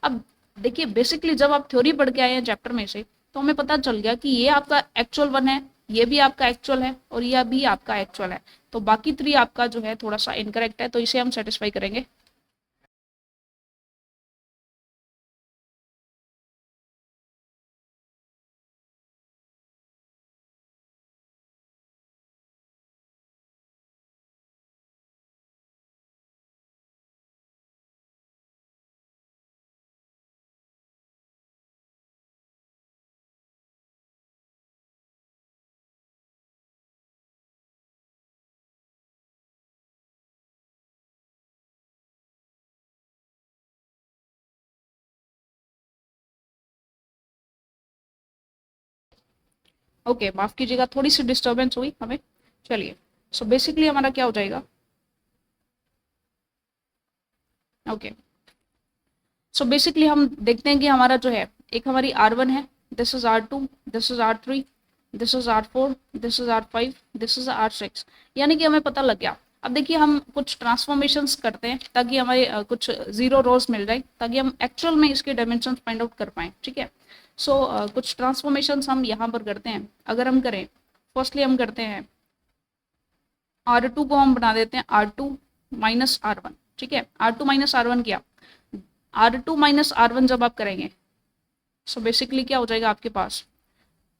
अब देखिए बेसिकली जब आप थ्योरी पढ़ के आए हैं चैप्टर में से, तो हमें पता चल गया कि ये आपका एक्चुअल 1 है, ये भी आपका एक्चुअल है और ये भी आपका एक्चुअल है। तो बाकी 3 आपका जो है थोड़ा सा इनकरेक्ट है, तो इसे हम सेटिस्फाई करेंगे। ओके माफ कीजिएगा, थोड़ी सी डिस्टर्बेंस हुई हमें। चलिए सो बेसिकली हमारा क्या हो जाएगा, ओके सो बेसिकली हम देखते हैं कि हमारा जो है एक हमारी R1 है, this is R2, this is R3, this is R4, this is R5, this is R6, यानी कि हमें पता लग गया। अब देखिए हम कुछ ट्रांसफॉर्मेशंस करते हैं ताकि हमारे कुछ जीरो रोज मिल जाए, ताकि हम एक्चुअल में इसके डायमेंशन फाइंड आउट कर पाएँ। ठीक है, सो कुछ ट्रांसफॉर्मेशंस हम यहाँ पर करते हैं। अगर हम करें, फर्स्टली हम करते हैं R2 को हम बना देते हैं R2 माइनस R1। ठीक है, R2 माइनस R1 किया, R2 माइनस R1 जब आप करेंगे सो बेसिकली क्या हो जाएगा आपके पास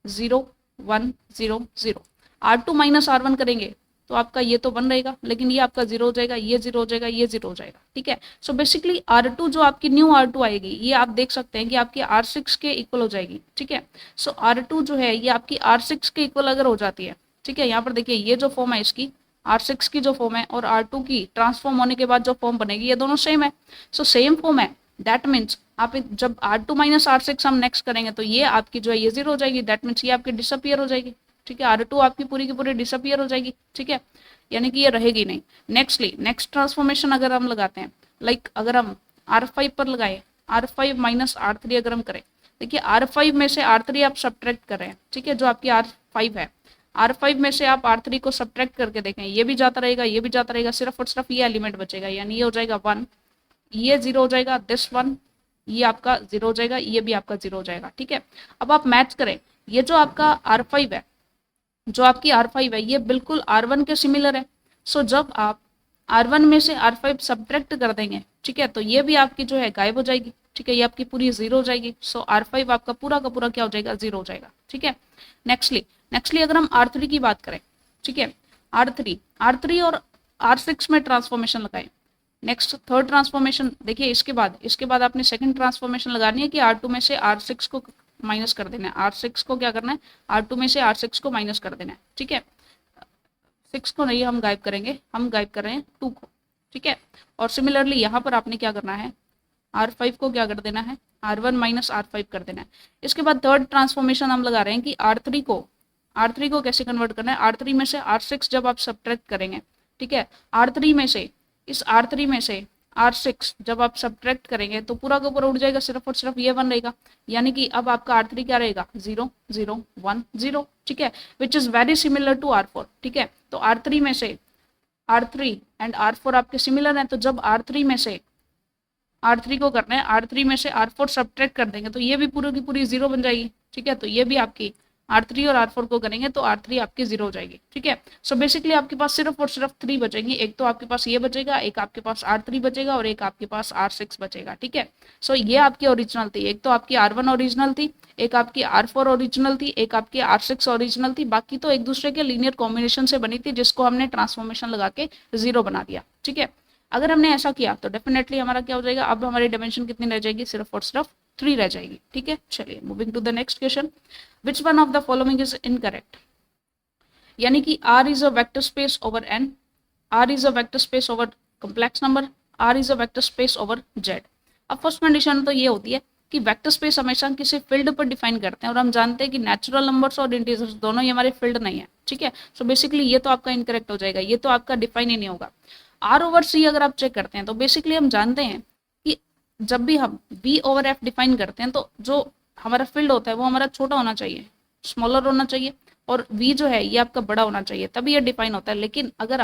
0 1 0 0। R2 माइनस R1 करेंगे तो आपका ये तो 1 रहेगा, लेकिन ये आपका 0 हो जाएगा, ये 0 हो जाएगा, ये 0 हो जाएगा। ठीक है, सो बेसिकली R2 जो आपकी न्यू R2 आएगी, ये आप देख सकते हैं कि आपकी R6 के इक्वल हो जाएगी। ठीक है, सो R2 जो है ये आपकी R6 के इक्वल अगर हो जाती है, ठीक है, यहाँ पर देखिए ये जो फॉर्म है इसकी R6 की जो फॉर्म है और R2 की ट्रांसफॉर्म होने के बाद जो फॉर्म बनेगी, ये दोनों सेम है। सो सेम फॉर्म है, दैट मीन्स आप जब R2 माइनस R6 हम नेक्स्ट करेंगे तो ये आपकी जो है ये 0 हो जाएगी, दैट मीन्स ये आपकी डिसअपियर हो जाएगी। ठीक है, R2 आपकी पूरी की पूरी डिसअपियर हो जाएगी। ठीक है, यानी कि ये रहेगी नहीं। नेक्स्टली नेक्स्ट ट्रांसफॉर्मेशन अगर हम लगाते हैं, लाइक अगर हम R5 पर लगाए, R5 माइनस R3 अगर हम करें, देखिए R5 में से R3 आप सब्ट्रैक्ट कर रहे हैं। ठीक है, जो आपकी R5 है, R5 में से आप R3 को सब्ट्रैक्ट करके देखें, ये भी जाता रहेगा, ये भी जाता रहेगा, सिर्फ और सिर्फ ये एलिमेंट बचेगा, यानी ये हो जाएगा 1, ये 0 हो जाएगा, दिस 1, ये आपका 0 हो जाएगा, ये भी आपका 0 हो जाएगा। ठीक है, अब आप मैच करें, ये जो आपका R5 है, जो आपकी R5 है, ये बिल्कुल R1 के सिमिलर है। सो जब आप R1 में से R5 सब्ट्रैक्ट कर देंगे, ठीक है, तो ये भी आपकी जो है गायब हो जाएगी। ठीक है, ये आपकी पूरी 0 हो जाएगी। सो R5 आपका पूरा का पूरा क्या हो जाएगा, 0 हो जाएगा। ठीक है, नेक्स्टली अगर हम R3 की बात करें, ठीक है, R3 और R6 में ट्रांसफॉर्मेशन लगाए। नेक्स्ट थर्ड ट्रांसफॉर्मेशन देखिए, इसके बाद आपने सेकंड ट्रांसफॉर्मेशन लगानी है कि R2 में से R6 को माइनस कर देना है। R6 को क्या करना है, R2 में से R6 को माइनस कर देना है। ठीक है, 6 को नहीं हम गायब करेंगे, हम गायब कर रहे हैं 2 को। ठीक है, और सिमिलरली यहाँ पर आपने क्या करना है, R5 को क्या कर देना है, R1 माइनस R5 कर देना है। इसके बाद थर्ड ट्रांसफॉर्मेशन हम लगा रहे हैं कि R3 को कैसे कन्वर्ट करना है, R3 में से R6 जब आप सब्ट्रैक्ट करेंगे, ठीक है, R3 में से R6 जब आप सब्ट्रैक्ट करेंगे तो पूरा का पूरा उड़ जाएगा, सिर्फ और सिर्फ ये 1 रहेगा, यानी कि अब आपका R3 क्या रहेगा, 0 0 1 0। ठीक है, which is very similar to R4। ठीक है, तो R3 में से R3 एंड R4 आपके सिमिलर हैं, तो जब R3 में से R3 को करना है, R3 में से R4 सब्ट्रैक्ट कर देंगे तो ये भी पूरी की पूरी 0 बन जाएगी। ठीक है, तो ये भी आपकी R3 और R4 को करेंगे तो R3 आपकी 0 हो जाएगी। ठीक है, सो बेसिकली आपके पास सिर्फ और सिर्फ 3 बचेंगी, एक तो आपके पास ये बचेगा, एक आपके पास R3 बचेगा और एक आपके पास R6 बचेगा। ठीक है, सो ये आपकी ओरिजिनल थी, एक तो आपकी R1 ओरिजिनल थी, एक आपकी R4 ओरिजिनल थी, एक आपकी R6 ओरिजिनल थी, बाकी तो एक दूसरे के लीनियर कॉम्बिनेशन से बनी थी, जिसको हमने ट्रांसफॉर्मेशन लगा के 0 बना दिया। ठीक है, अगर हमने ऐसा किया तो डेफिनेटली हमारा क्या हो जाएगा, अब हमारी डायमेंशन कितनी रह जाएगी, सिर्फ और सिर्फ 3 रह जाएगी। ठीक है, चलिए moving to the next question, which one of the following is incorrect. यानी कि R इज a vector space over N, R इज a vector space over complex number, R इज a vector space over Z। अब first condition तो ये होती है कि वेक्टर स्पेस हमेशा किसी फील्ड पर डिफाइन करते हैं, और हम जानते हैं कि नेचुरल नंबर्स और इंटीजर्स दोनों ही हमारे फील्ड नहीं है, ठीक है। सो बेसिकली ये तो आपका इनकरेक्ट हो जाएगा, ये तो आपका डिफाइन ही नहीं होगा। आर ओवर सी अगर आप चेक करते हैं तो बेसिकली हम जानते हैं कि जब भी हम वी ओवर एफ डिफाइन करते हैं तो जो हमारा फील्ड होता है वो हमारा छोटा होना चाहिए, स्मॉलर होना चाहिए, और वी जो है ये आपका बड़ा होना चाहिए, तभी ये डिफाइन होता है। लेकिन अगर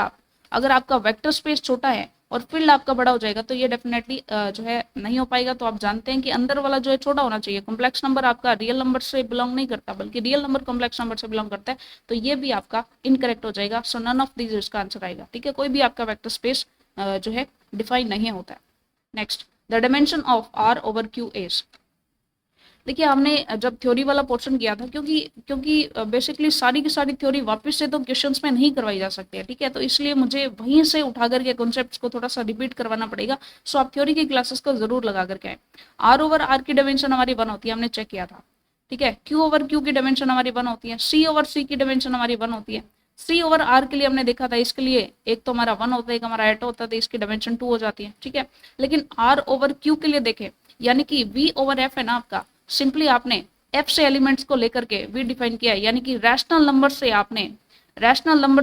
आपका वेक्टर स्पेस छोटा है और फील्ड आपका बड़ा हो जाएगा तो ये डेफिनेटली जो है नहीं हो पाएगा। तो आप जानते हैं कि अंदर वाला जो है छोटा होना चाहिए। कॉम्प्लेक्स नंबर आपका रियल नंबर से बिलोंग नहीं करता, बल्कि रियल नंबर कॉम्प्लेक्स नंबर से बिलोंग करता है, तो ये भी आपका इनकरेक्ट हो जाएगा। सो नन ऑफ दीज इसका आंसर आएगा, ठीक है। कोई भी आपका वेक्टर स्पेस जो है डिफाइन नहीं होता है। Next, the dimension of R over Q is. देखिए हमने जब थ्योरी वाला पोर्शन किया था, क्योंकि बेसिकली सारी की सारी थ्योरी वापस से तो क्वेश्चंस में नहीं करवाई जा सकती है, ठीक है। तो इसलिए मुझे वहीं से उठा करके कॉन्सेप्ट्स को थोड़ा सा रिपीट करवाना पड़ेगा। सो आप थ्योरी की क्लासेस को जरूर लगा करके आए। आर ओवर आर की डायमेंशन हमारी 1 होती है, हमने चेक किया था, ठीक है। क्यू ओवर क्यू की डायमेंशन हमारी 1 होती है, सी ओवर सी की डायमेंशन हमारी 1 होती है। सी ओवर आर के लिए हमने देखा था, इसके लिए एक तो हमारा 1 होता है, एक हमारा 8 होता है, तो इसकी डायमेंशन 2 हो जाती है, ठीक है। लेकिन आर ओवर क्यू के लिए देखें, यानी कि वी ओवर एफ है ना आपका, सिंपली आपने एफ से एलिमेंट्स को लेकर के वी डिफाइन किया है, यानी कि रैशनल नंबर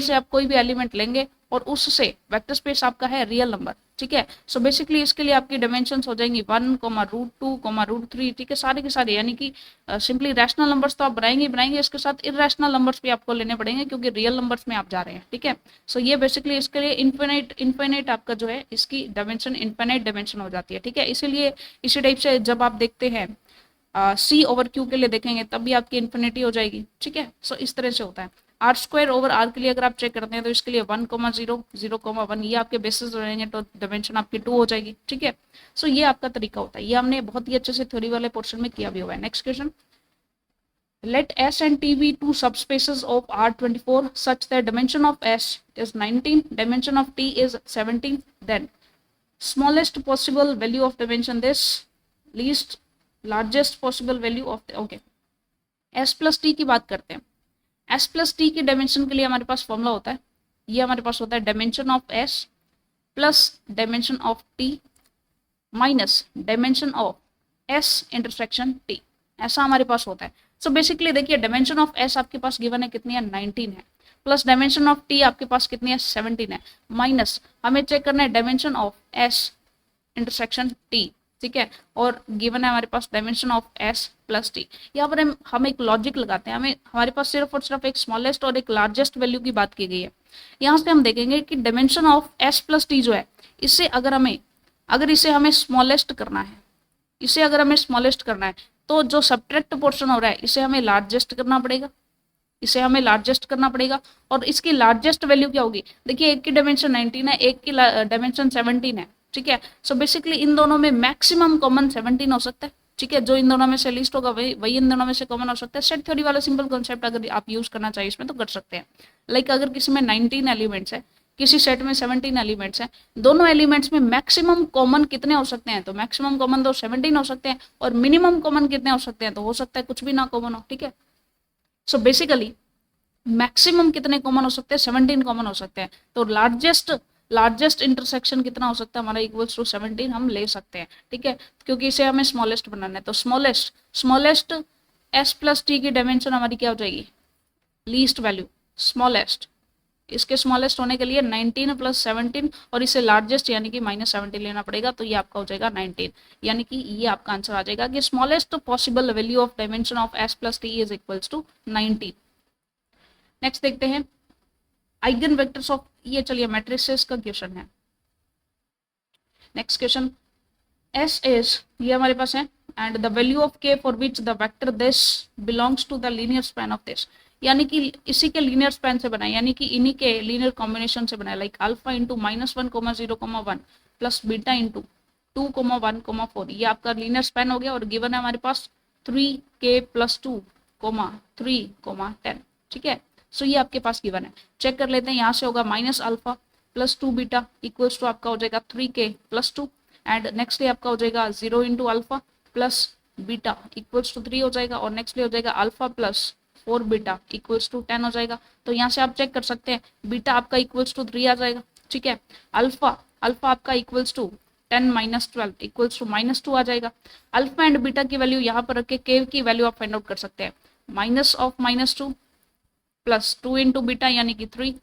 से आप कोई भी एलिमेंट लेंगे और उससे वेक्टर स्पेस आपका है रियल नंबर, ठीक है। सो बेसिकली इसके लिए आपकी डायमेंशंस हो जाएंगी 1, √2, √3, ठीक है, सारे के सारे। यानी कि सिंपली रैशनल नंबर्स तो आप बनाएंगे, इसके साथ इरेशनल नंबर्स भी आपको लेने पड़ेंगे, क्योंकि रियल नंबर्स में आप जा रहे हैं, ठीक है। सो ये बेसिकली इसके लिए इन्फिनिट आपका जो है इसकी डायमेंशन इन्फिनिट डायमेंशन हो जाती है, ठीक है। इसीलिए इसी टाइप से जब आप देखते हैं सी ओवर क्यू के लिए देखेंगे तब भी आपकी इन्फिनिटी हो जाएगी, ठीक है। सो इस तरह से होता है। आर स्क्वायर ओवर आर के लिए अगर आप चेक करते हैं तो इसके लिए 1, 0, 0, 1 ये आपके बेसिस रहेंगे, तो डायमेंशन आपकी 2 हो जाएगी, ठीक है। सो ये आपका तरीका होता है, ये हमने बहुत ही अच्छे से थ्योरी वाले पोर्शन में किया भी हुआ है। Next question, let S and T be two subspaces of R24 such that dimension of S is 19, dimension of T is 17, then smallest possible value of dimension this, least largest possible value of the, okay, S plus T की बात करते हैं। S plus T की dimension के लिए हमारे पास formula होता है, ये हमारे पास होता है dimension of S plus dimension of T minus dimension of S intersection T, ऐसा हमारे पास होता है। सो बेसिकली देखिए डायमेंशन ऑफ S आपके पास गिवन है कितनी है, 19 है, प्लस डायमेंशन ऑफ T आपके पास कितनी है, 17 है, माइनस हमें चेक करना है dimension of S intersection T, ठीक है, और गिवन है हमारे पास dimension of S plus T। यहाँ पर हम एक लॉजिक लगाते हैं, हमारे पास सिर्फ और सिर्फ एक स्मॉलेस्ट और एक लार्जेस्ट वैल्यू की बात की गई है। यहाँ से हम देखेंगे कि dimension of S plus T जो है, इससे अगर इसे हमें स्मॉलेस्ट करना है, तो जो सबट्रैक्ट पोर्शन हो रहा है इसे हमें लार्जेस्ट करना पड़ेगा, और इसकी लार्जेस्ट वैल्यू क्या होगी, देखिए एक की डायमेंशन 19 है, एक की डायमेंशन 17 है, ठीक है। सो बेसिकली इन दोनों में मैक्सिमम कॉमन 17 हो सकता है, ठीक है। जो इन दोनों में से लीस्ट होगा वही इन दोनों में से कॉमन हो सकता है। सेट थ्योरी वाला सिंपल कॉन्सेप्ट अगर आप यूज करना चाहिए इसमें तो कर सकते हैं। लाइक अगर किसी में 19 एलिमेंट्स है, किसी सेट में 17 एलिमेंट्स हैं, दोनों एलिमेंट्स में मैक्सिमम कॉमन कितने हो सकते हैं, तो मैक्सिमम कॉमन तो 17 हो सकते हैं, और मिनिमम कॉमन कितने हो सकते हैं, तो हो सकता है कुछ भी ना कॉमन हो, ठीक है। सो बेसिकली मैक्सिमम कितने कॉमन हो सकते हैं, 17 कॉमन हो सकते हैं, तो लार्जेस्ट इंटरसेक्शन कितना हो सकता है हमारा, इक्वल्स टू 17 हम ले सकते हैं, ठीक है, क्योंकि इसे हमें स्मॉलेस्ट बनाना है। तो स्मॉलेस्ट S प्लस T की डायमेंशन हमारी क्या हो जाएगी, लीस्ट वैल्यू स्मॉलेस्ट, इसके स्मॉलेस्ट होने के लिए 19 प्लस 17 और इसे लार्जेस्ट यानी कि -17 लेना पड़ेगा, तो ये आपका हो जाएगा 19, यानी कि ये आपका आंसर आ जाएगा कि smallest possible value of dimension of S plus T is equals to 19। Next देखते हैं आइगन वेक्टर्स ऑफ, ये चलिए मैट्रिसेस का क्वेश्चन है। नेक्स्ट क्वेश्चन, S इज, ये हमारे पास है, and the value of K for which the vector this belongs to the linear span of this, यानी कि इसी के लीनियर स्पैन से बनाए, यानी कि इन्हीं के लीनियर कॉम्बिनेशन से बनाए, like alpha into -1, 0, 1 plus beta into 2, 1, 4, ये आपका लीनियर स्पैन हो गया, और गिवन है हमारे पास 3K प्लस 2, 3, 10, ठीक है। सो ये आपके पास गिवन है, चेक कर लेते हैं। यहाँ से होगा -alpha plus 2 beta equals to आपका हो जाएगा 3K प्लस 2, एंड नेक्स्टली आपका हो जाएगा 0 into alpha plus beta equals to 3 हो जाएगा, और नेक्स्टली हो जाएगा alpha plus 4 beta equals to 10 हो जाएगा। तो यहाँ से आप चेक कर सकते हैं बीटा आपका इक्वल्स टू 3 आ जाएगा, ठीक है। अल्फा आपका equals to 10 minus 12 equals to -2 आ जाएगा। अल्फा एंड बीटा की वैल्यू यहाँ पर रख के के की वैल्यू आप फाइंड आउट कर सकते हैं। Minus of -2 plus 2 into beta यानी कि 3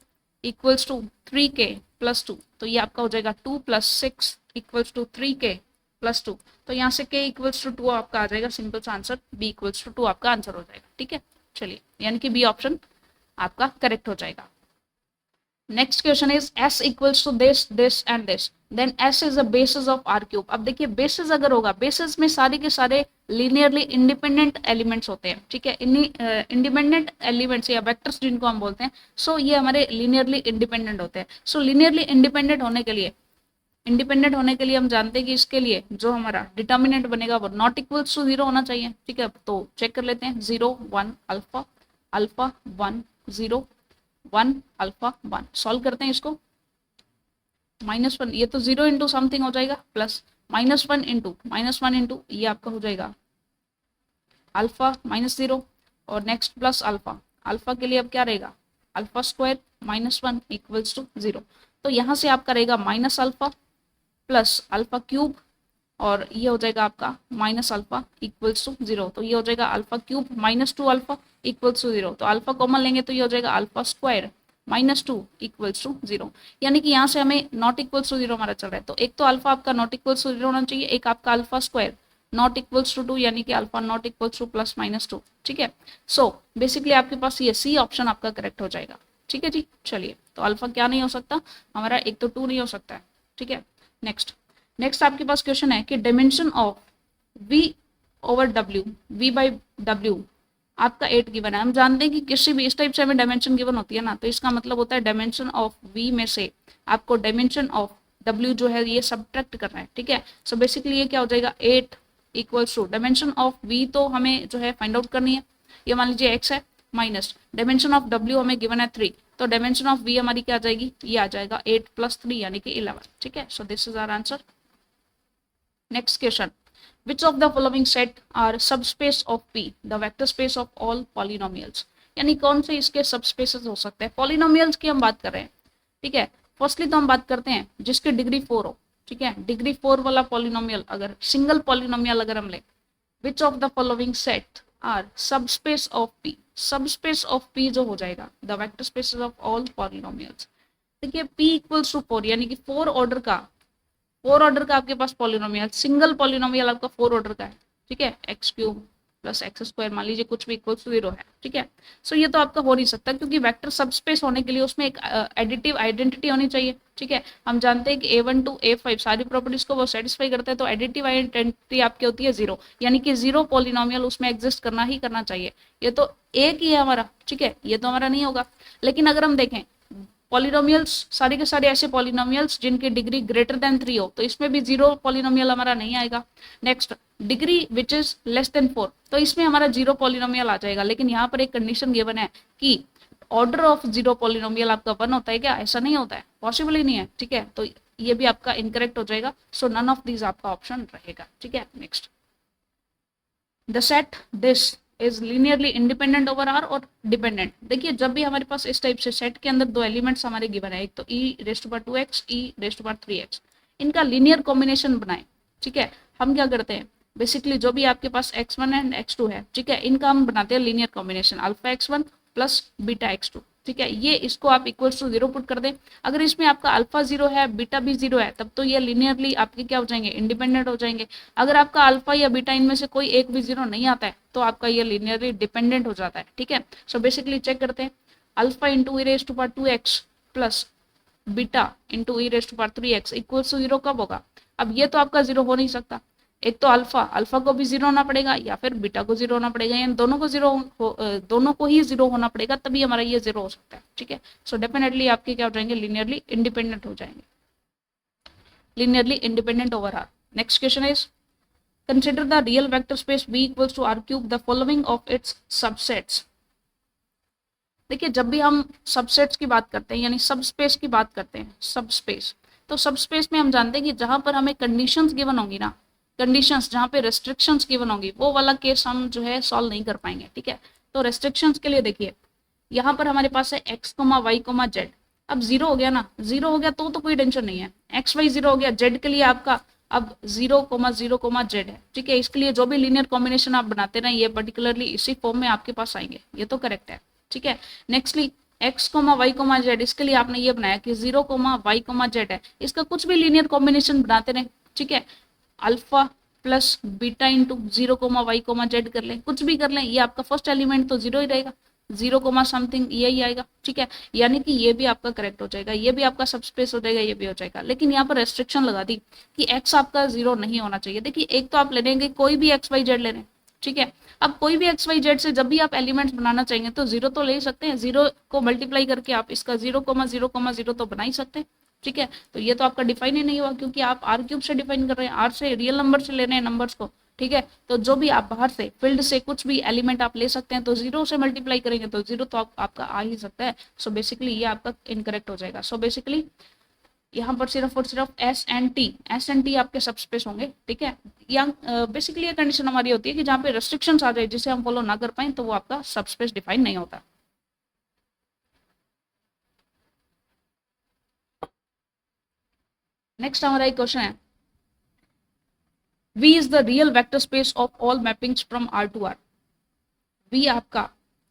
इक्वल्स टू 3k प्लस 2, तो ये आपका हो जाएगा 2 plus 6 equals to 3k plus 2, तो यहाँ से k इक्वल्स टू 2 आपका आ जाएगा। सिंपल सा आंसर b इक्वल्स टू 2 आपका आंसर हो जाएगा। ठीक है, चलिए यानी कि बी ऑप्शन आपका करेक्ट हो जाएगा। Next question is s equals to this and this, then s is the basis of r cube. अब देखिए बेसिस अगर होगा, बेसिस में सारे के सारे लीनियरली इंडिपेंडेंट एलिमेंट्स होते हैं। ठीक है, इंडिपेंडेंट एलिमेंट्स या वेक्टर्स जिनको हम बोलते हैं, सो ये हमारे लीनियरली इंडिपेंडेंट होते हैं। सो लीनियरली इंडिपेंडेंट होने के लिए हम जानते हैं कि इसके लिए जो हमारा डिटर्मिनेंट बनेगा वो नॉट इक्वल्स टू 0 होना चाहिए। ठीक है, तो चेक कर लेते हैं। 0 1 अल्फा, अल्फा 1 0 1 अल्फा 1, सॉल्व करते हैं इसको। -1 ये तो 0 इंटू समथिंग हो जाएगा, प्लस -1 इंटू ये आपका हो जाएगा अल्फा -0 और नेक्स्ट प्लस अल्फा। अल्फा के लिए अब क्या रहेगा, अल्फा स्क्वायर -1 इक्वल्स टू 0। तो यहाँ से आपका रहेगा minus alpha plus alpha cube और ये हो जाएगा आपका माइनस अल्फा इक्वल्स टू 0। तो ये हो जाएगा alpha cube -2 alpha equals to 0। तो अल्फा कॉमन लेंगे तो ये हो जाएगा अल्फा स्क्वायर -2 इक्वल्स टू 0। यानी कि यहाँ से हमें नॉट इक्वल्स टू 0 हमारा चल रहा है, तो एक तो अल्फा आपका नॉट इक्वल्स टू 0 होना चाहिए, एक आपका alpha square not equals to 2 यानी कि alpha not equals to plus -2। ठीक है, सो बेसिकली आपके पास ये सी ऑप्शन आपका करेक्ट हो जाएगा। ठीक है जी, चलिए तो अल्फा क्या नहीं हो सकता हमारा, एक तो 2 नहीं हो सकता है। ठीक है, नेक्स्ट आपके पास क्वेश्चन है कि dimension of v over w, v by w आपका 8 गिवन है। हम जानते हैं कि किसी भी इस टाइप से हमें डायमेंशन गिवन होती है ना, तो इसका मतलब होता है डायमेंशन ऑफ v में से आपको डायमेंशन ऑफ w जो है ये सब्ट्रैक्ट करना है। ठीक है, सो बेसिकली ये क्या हो जाएगा 8 equals to dimension of v तो हमें जो है फाइंड आउट करनी है, ये मान लीजिए x है, माइनस डायमेंशन ऑफ w हमें गिवन है 3, तो डायमेंशन ऑफ v हमारी क्या आ जाएगी, ये आ जाएगा 8 प्लस 3 यानी कि 11। ठीक है, so this is our answer. Next question, which of the following set are subspace of P, the vector space of all polynomials। यानी कौन से इसके सबस्पेसेस हो सकते हैं। पॉलिनोमियल्स की हम बात कर रहे हैं। ठीक है, फर्स्टली तो हम बात करते हैं जिसकी डिग्री 4 हो। ठीक है, डिग्री 4 वाला पॉलिनोमियल, अगर सिंगल पॉलिनोमियल अगर हम ले, which of the following set are subspace of P, subspace of P जो हो जाएगा the vector spaces of all polynomials। देखिए P इक्वल्स टू 4 यानी कि 4 ऑर्डर का आपके पास पॉलिनोमियल, सिंगल पॉलिनोमियल आपका 4 ऑर्डर का है। ठीक है, x cube plus x square मान लीजिए कुछ भी इक्वल्स टू 0 है। ठीक है, सो ये तो आपका हो नहीं सकता क्योंकि वेक्टर सबस्पेस होने के लिए उसमें एक एडिटिव आइडेंटिटी होनी चाहिए। ठीक है, हम जानते हैं कि A1 टू A5 सारी प्रॉपर्टीज को वो सेटिस्फाई करते हैं, तो एडिटिव आइडेंटिटी आपकी होती है 0, यानी कि 0 पॉलिनोमियल उसमें एग्जिस्ट करना ही करना चाहिए। ये तो एक ही है हमारा। ठीक है, ये तो हमारा नहीं होगा। लेकिन अगर हम देखें पॉलिनोमियल्स सारे के सारे ऐसे पॉलिनोमियल्स जिनकी डिग्री ग्रेटर देन 3 हो, तो इसमें भी 0 पॉलिनोमियल हमारा नहीं आएगा। Next degree which is less than 4, तो इसमें हमारा 0 पॉलिनोमियल आ जाएगा। लेकिन यहाँ पर एक कंडीशन गिवन है कि ऑर्डर ऑफ 0 पॉलिनोमियल आपका 1 होता है क्या, ऐसा नहीं होता है, पॉसिबल ही नहीं है। ठीक है, तो ये भी आपका इनकरेक्ट हो जाएगा। सो नन ऑफ दीज आपका ऑप्शन रहेगा। ठीक है, next the set this is linearly independent over R और डिपेंडेंट। देखिए जब भी हमारे पास इस टाइप से सेट के अंदर दो एलिमेंट्स हमारे गिवन है, एक तो e⁻²x e⁻3x, इनका लीनियर कॉम्बिनेशन बनाए। ठीक है, हम क्या करते हैं बेसिकली जो भी आपके पास x1 एंड x2 है, ठीक है, इनका हम बनाते हैं linear combination alpha x1 plus beta x2। ठीक है, ये इसको आप इक्वल्स टू 0 पुट कर दें। अगर इसमें आपका अल्फा 0 है बीटा भी 0 है, तब तो ये लीनियरली आपके क्या हो जाएंगे, इंडिपेंडेंट हो जाएंगे। अगर आपका अल्फा या बीटा इनमें से कोई एक भी 0 नहीं आता है, तो आपका ये लीनियरली डिपेंडेंट हो जाता है। ठीक है, सो बेसिकली चेक करते हैं alpha into e⁻² plus beta into e⁻3x equals to 0 कब होगा। अब ये तो आपका 0 हो नहीं सकता, एक तो अल्फा को भी 0 होना पड़ेगा या फिर बीटा को 0 होना पड़ेगा, यानी दोनों को ही 0 होना पड़ेगा, तभी हमारा ये 0 हो सकता है। ठीक है, सो डेफिनेटली आपके क्या हो जाएंगे, लीनियरली इंडिपेंडेंट हो जाएंगे, linearly independent over R. Next question is consider the real vector space V equals to R³ the following of its subsets. देखिए जब भी हम सबसेट्स की बात करते हैं यानी सबस्पेस की बात करते हैं, सबस्पेस, तो सबस्पेस में हम जानते हैं कि जहां पर हमें कंडीशंस गिवन होंगी ना, कंडीशंस जहाँ पे रेस्ट्रिक्शंस गिवन होंगी, वो वाला केस हम जो है सॉल्व नहीं कर पाएंगे। ठीक है, तो रेस्ट्रिक्शंस के लिए देखिए यहाँ पर हमारे पास है x, y, z। अब 0 हो गया ना, 0 हो गया तो कोई टेंशन नहीं है, x y 0 हो गया, z के लिए आपका अब 0,0,z है, ठीक है। इसके लिए जो भी लीनियर कॉम्बिनेशन आप बनाते ना, ये पर्टिकुलरली इसी फॉर्म में आपके पास आएंगे, ये तो करेक्ट है, ठीक है। नेक्स्टली x, y, z, इसके लिए आपने ये बनाया कि 0, y, z है, इसका कुछ भी लीनियर कॉम्बिनेशन बनाते रहे, ठीक है। Alpha plus beta into 0, y, z कर लें, कुछ भी कर लें, ये आपका फर्स्ट एलिमेंट तो 0 ही रहेगा, 0, समथिंग यही आएगा, ठीक है। यानी कि ये भी आपका करेक्ट हो जाएगा, ये भी आपका सबस्पेस हो जाएगा, ये भी हो जाएगा। लेकिन यहाँ पर रेस्ट्रिक्शन लगा दी कि x आपका 0 नहीं होना चाहिए। देखिए एक तो आप ले लेंगे कोई भी x, y, z ले लें, ठीक है। अब कोई भी x, y, z से जब भी आप एलिमेंट्स बनाना चाहेंगे तो 0 तो ले ही सकते हैं, 0 को मल्टीप्लाई करके आप इसका 0,0,0 तो बना ही सकते हैं, ठीक है। तो ये तो आपका डिफाइन ही नहीं हुआ, क्योंकि आप आर क्यूब से डिफाइन कर रहे हैं, आर से रियल नंबर से ले रहे हैं नंबर्स को, ठीक है। तो जो भी आप बाहर से फील्ड से कुछ भी एलिमेंट आप ले सकते हैं, तो 0 से मल्टीप्लाई करेंगे तो 0 तो आपका आ ही सकता है। सो बेसिकली ये आपका इनकरेक्ट हो जाएगा। सो बेसिकली यहाँ पर सिर्फ और सिर्फ एस एंड टी आपके सबस्पेस होंगे, ठीक है। यहाँ बेसिकली ये कंडीशन हमारी होती है कि जहाँ पे रेस्ट्रिक्शंस आ जाए जिसे हम फॉलो ना कर पाए, तो वो आपका सबस्पेस डिफाइन नहीं होता। नेक्स्ट हमारा एक क्वेश्चन है, V is the real vector space of all mappings from R to R। V आपका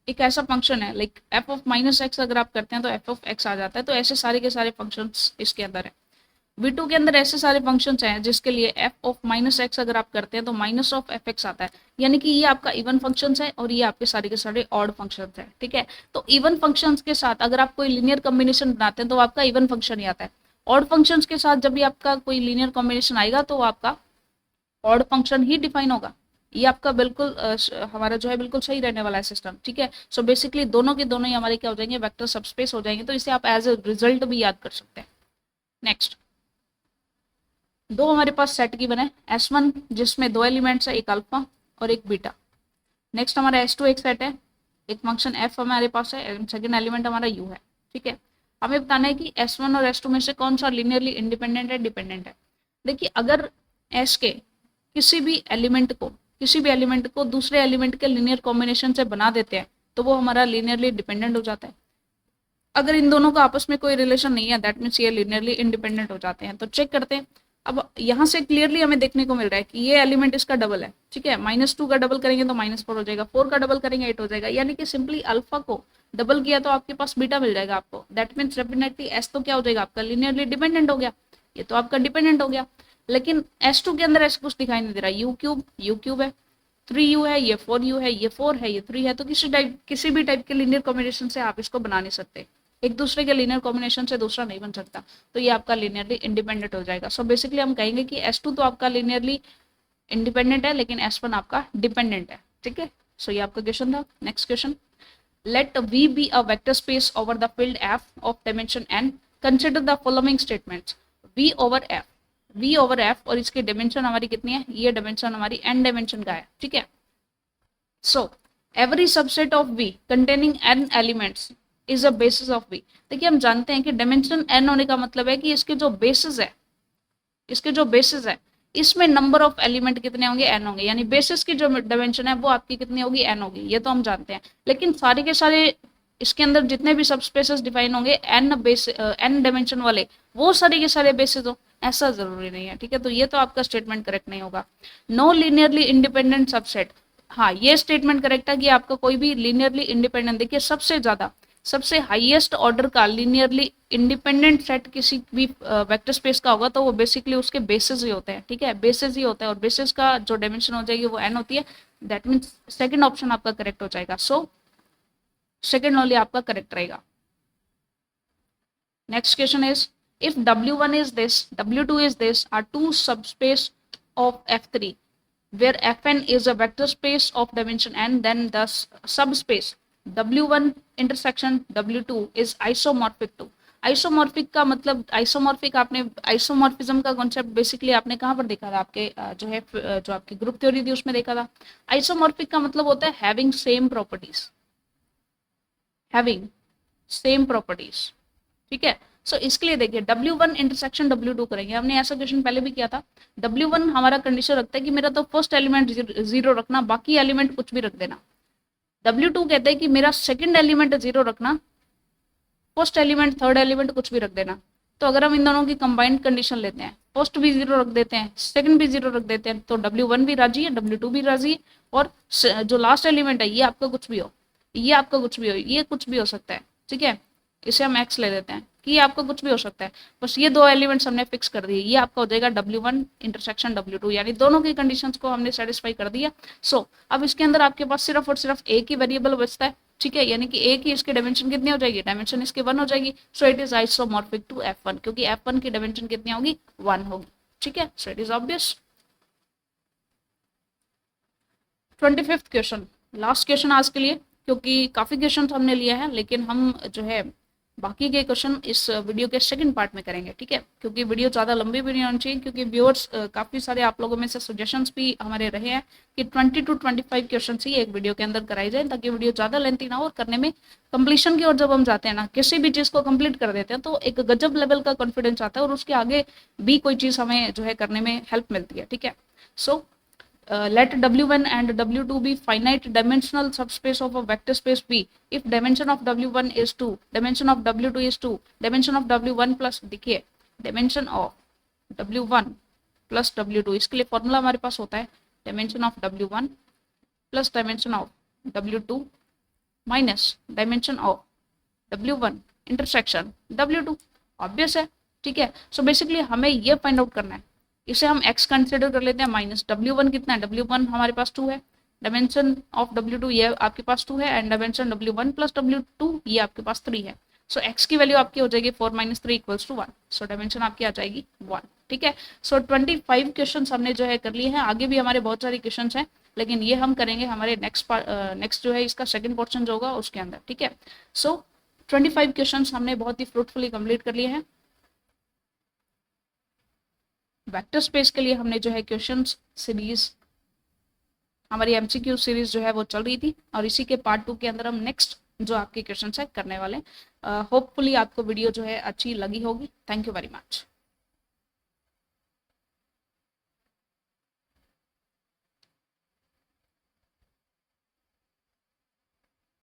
एक ऐसा फंक्शन है, like f of minus x अगर आप करते हैं तो f ऑफ x आ जाता है, तो ऐसे सारे के सारे फंक्शंस इसके अंदर है। V2 के अंदर ऐसे सारे फंक्शंस हैं जिसके लिए f ऑफ माइनस एक्स अगर आप करते हैं तो माइनस ऑफ एफ एक्स आता है, यानी कि ये आपका इवन फंक्शंस है और ये आपके सारे के सारे ऑड फंक्शंस हैं, ठीक है। तो इवन फंक्शंस के साथ अगर आप कोई लीनियर कॉम्बिनेशन बनाते हैं तो आपका इवन फंक्शन ही आता है। ऑड फंक्शंस के साथ जब भी आपका कोई लीनियर कॉम्बिनेशन आएगा तो आपका ऑड फंक्शन ही डिफाइन होगा। ये आपका बिल्कुल हमारा जो है बिल्कुल सही रहने वाला है सिस्टम, ठीक है। सो बेसिकली दोनों के दोनों ही हमारे क्या हो जाएंगे, वेक्टर सबस्पेस हो जाएंगे, तो इसे आप एज ए रिजल्ट भी याद कर सकते हैं। नेक्स्ट दो हमारे पास सेट की बने S1 जिसमें दो एलिमेंट्स है, एक अल्फा और एक बीटा। नेक्स्ट हमारा S2 एक सेट है, एक फंक्शन f हमारे पास है, सेकंड एलिमेंट हमारा u है, ठीक है। हमें बताना है कि S1 और S2 में से कौन सा लीनियरली इंडिपेंडेंट है, डिपेंडेंट है। देखिए अगर S के किसी भी एलिमेंट को दूसरे एलिमेंट के लीनियर कॉम्बिनेशन से बना देते हैं तो वो हमारा लीनियरली डिपेंडेंट हो जाता है। अगर इन दोनों का आपस में कोई रिलेशन नहीं है, दैट मीन्स ये लीनियरली इंडिपेंडेंट हो जाते हैं। तो चेक करते हैं। अब यहाँ से क्लियरली हमें देखने को मिल रहा है कि ये एलिमेंट इसका डबल है, ठीक है। -2 का डबल करेंगे तो -4 हो जाएगा, 4 का डबल करेंगे 8 हो जाएगा, यानी कि सिंपली अल्फा को डबल किया तो आपके पास बीटा मिल जाएगा आपको। दैट मीन्स डेफिनेटली एस तो क्या हो जाएगा आपका, लीनियरली डिपेंडेंट हो गया, ये तो आपका डिपेंडेंट हो गया। लेकिन S2 के अंदर ऐसा कुछ दिखाई नहीं दे रहा, यू क्यूब है, 3u है, ये 4u है, ये 4 है, ये 3 है, तो किसी भी टाइप के लीनियर कॉम्बिनेशन से आप इसको बना नहीं सकते, एक दूसरे के लीनियर कॉम्बिनेशन से दूसरा नहीं बन सकता, तो ये आपका लीनियरली इंडिपेंडेंट हो जाएगा। सो बेसिकली हम कहेंगे कि S2 तो आपका लीनियरली इंडिपेंडेंट है लेकिन S1 आपका डिपेंडेंट है, ठीक है। सो ये आपका क्वेश्चन था। Next question, let V be a vector space over the field F of dimension n, consider the following statements। V over F और इसकी डिमेंशन हमारी कितनी है, ये डिमेंशन हमारी n डिमेंशन का है, ठीक है। So every subset of V containing n elements is a basis of V। देखिए हम जानते हैं कि डिमेंशन n होने का मतलब है कि इसके जो बेसिस है इसमें नंबर ऑफ एलिमेंट कितने होंगे, n होंगे, यानी बेसिस की जो डिमेंशन है वो आपकी कितनी होगी, n होगी, ये तो हम जानते हैं। लेकिन सारे के सारे इसके अंदर जितने भी सब स्पेसेस डिफाइन होंगे n डिमेंशन वाले, वो सारे के सारे बेसिस हो, ऐसा जरूरी नहीं है, ठीक है। तो ये तो आपका स्टेटमेंट करेक्ट नहीं होगा। नो लीनियरली इंडिपेंडेंट सबसेट, हाँ ये स्टेटमेंट करेक्ट है कि आपका कोई भी लीनियरली इंडिपेंडेंट, देखिए सबसे हाईएस्ट ऑर्डर का लीनियरली इंडिपेंडेंट सेट किसी भी वेक्टर स्पेस का होगा तो वो बेसिकली उसके बेसिस ही होते हैं, ठीक है, बेसिस ही होता है, और बेसिस का जो डायमेंशन हो जाएगी वो n होती है। दैट मीन्स सेकंड ऑप्शन आपका करेक्ट हो जाएगा। सो सेकंड ओनली आपका करेक्ट रहेगा। Next question is, if W1 is this, W2 is this are two subspace of F3 where Fn is a vector space of dimension n, then the subspace W1 intersection W2 is isomorphic to। Isomorphic का मतलब, isomorphism का concept basically आपने कहाँ पर देखा था, आपके जो आपकी ग्रुप थ्योरी थी उसमें देखा था। आइसोमॉर्फिक का मतलब होता है हैविंग सेम प्रॉपर्टीज, ठीक है। सो इसके लिए देखिए W1 इंटरसेक्शन W2 करेंगे, हमने ऐसा क्वेश्चन पहले भी किया था। W1 हमारा कंडीशन रखता है कि मेरा तो फर्स्ट एलिमेंट 0 रखना, बाकी एलिमेंट कुछ भी रख देना। W2 कहते हैं कि मेरा सेकंड एलिमेंट 0 रखना, फर्स्ट एलिमेंट थर्ड एलिमेंट कुछ भी रख देना। तो अगर हम इन दोनों की कंबाइंड कंडीशन लेते हैं, फर्स्ट भी जीरो रख देते हैं, सेकंड भी जीरो रख देते हैं, तो W1 भी राजी है, W2 भी राजी है, और जो लास्ट एलिमेंट है ये आपका कुछ भी हो, ये आपका कुछ भी हो, ये कुछ भी हो सकता है, ठीक है, इसे हम x ले लेते हैं कि ये आपका कुछ भी हो सकता है, बस ये दो एलिमेंट्स हमने फिक्स कर दिए, ये आपका हो जाएगा W1 इंटरसेक्शन W2, यानी दोनों की कंडीशंस को हमने सेटिस्फाई कर दिया। सो अब इसके अंदर आपके पास सिर्फ और सिर्फ एक ही वेरिएबल बचता है, ठीक है, यानी कि एक ही इसकी डायमेंशन कितनी हो जाएगी, डायमेंशन इसकी 1 हो जाएगी। So it is isomorphic to F1, क्योंकि F1 की डायमेंशन कितनी होगी, 1 होगी, ठीक है। सो it is obvious. 25th question, last question आज के लिए, क्योंकि काफी क्वेश्चन हमने लिए हैं, लेकिन हम जो है बाकी के क्वेश्चन इस वीडियो के सेकंड पार्ट में करेंगे, ठीक है, क्योंकि वीडियो ज़्यादा लंबी भी नहीं होनी चाहिए, क्योंकि व्यूअर्स काफ़ी सारे आप लोगों में से सजेशंस भी हमारे रहे हैं कि 20 to 25 क्वेश्चन ही एक वीडियो के अंदर कराई जाए, ताकि वीडियो ज़्यादा लेंथी ना हो, और करने में कंप्लीशन की ओर जब हम जाते हैं ना, किसी भी चीज़ को कंप्लीट कर देते हैं तो एक गजब लेवल का कॉन्फिडेंस आता है, और उसके आगे भी कोई चीज़ हमें जो है करने में हेल्प मिलती है, ठीक है। सो let W1 and W2 be finite dimensional subspace of a vector space V if dimension of W1 is 2, dimension of W2 is 2, dimension of W1 plus, देखिए dimension of W1 plus W2, इसके लिए formula हमारे पास होता है dimension of W1 plus dimension of W2 minus dimension of W1 intersection W2, obvious है, ठीक है। So basically हमें ये फाइंड आउट करना है, इसे हम x कंसिडर कर लेते हैं, माइनस W1 कितना है, W1 हमारे पास 2 है, डायमेंशन ऑफ W2 ये आपके पास 2 है, and dimension W1 plus W2 ये आपके पास 3 है। सो x की वैल्यू आपकी हो जाएगी 4 - 3 = 1, सो डायमेंशन आपकी आ जाएगी 1, ठीक है। सो 25 क्वेश्चन हमने जो है कर लिए हैं, आगे भी हमारे बहुत सारे क्वेश्चन हैं, लेकिन ये हम करेंगे हमारे नेक्स्ट जो है इसका सेकंड पोर्शन जो होगा उसके अंदर, ठीक है। सो 25 क्वेश्चन हमने बहुत ही फ्रूटफुली कंप्लीट कर लिए हैं। वेक्टर स्पेस के लिए हमने जो है क्वेश्चंस सीरीज, हमारी एमसीक्यू सीरीज जो है वो चल रही थी, और इसी के पार्ट 2 के अंदर हम नेक्स्ट जो आपके क्वेश्चंस है करने वाले हैं। होपफुली आपको वीडियो जो है अच्छी लगी होगी। Thank you very much.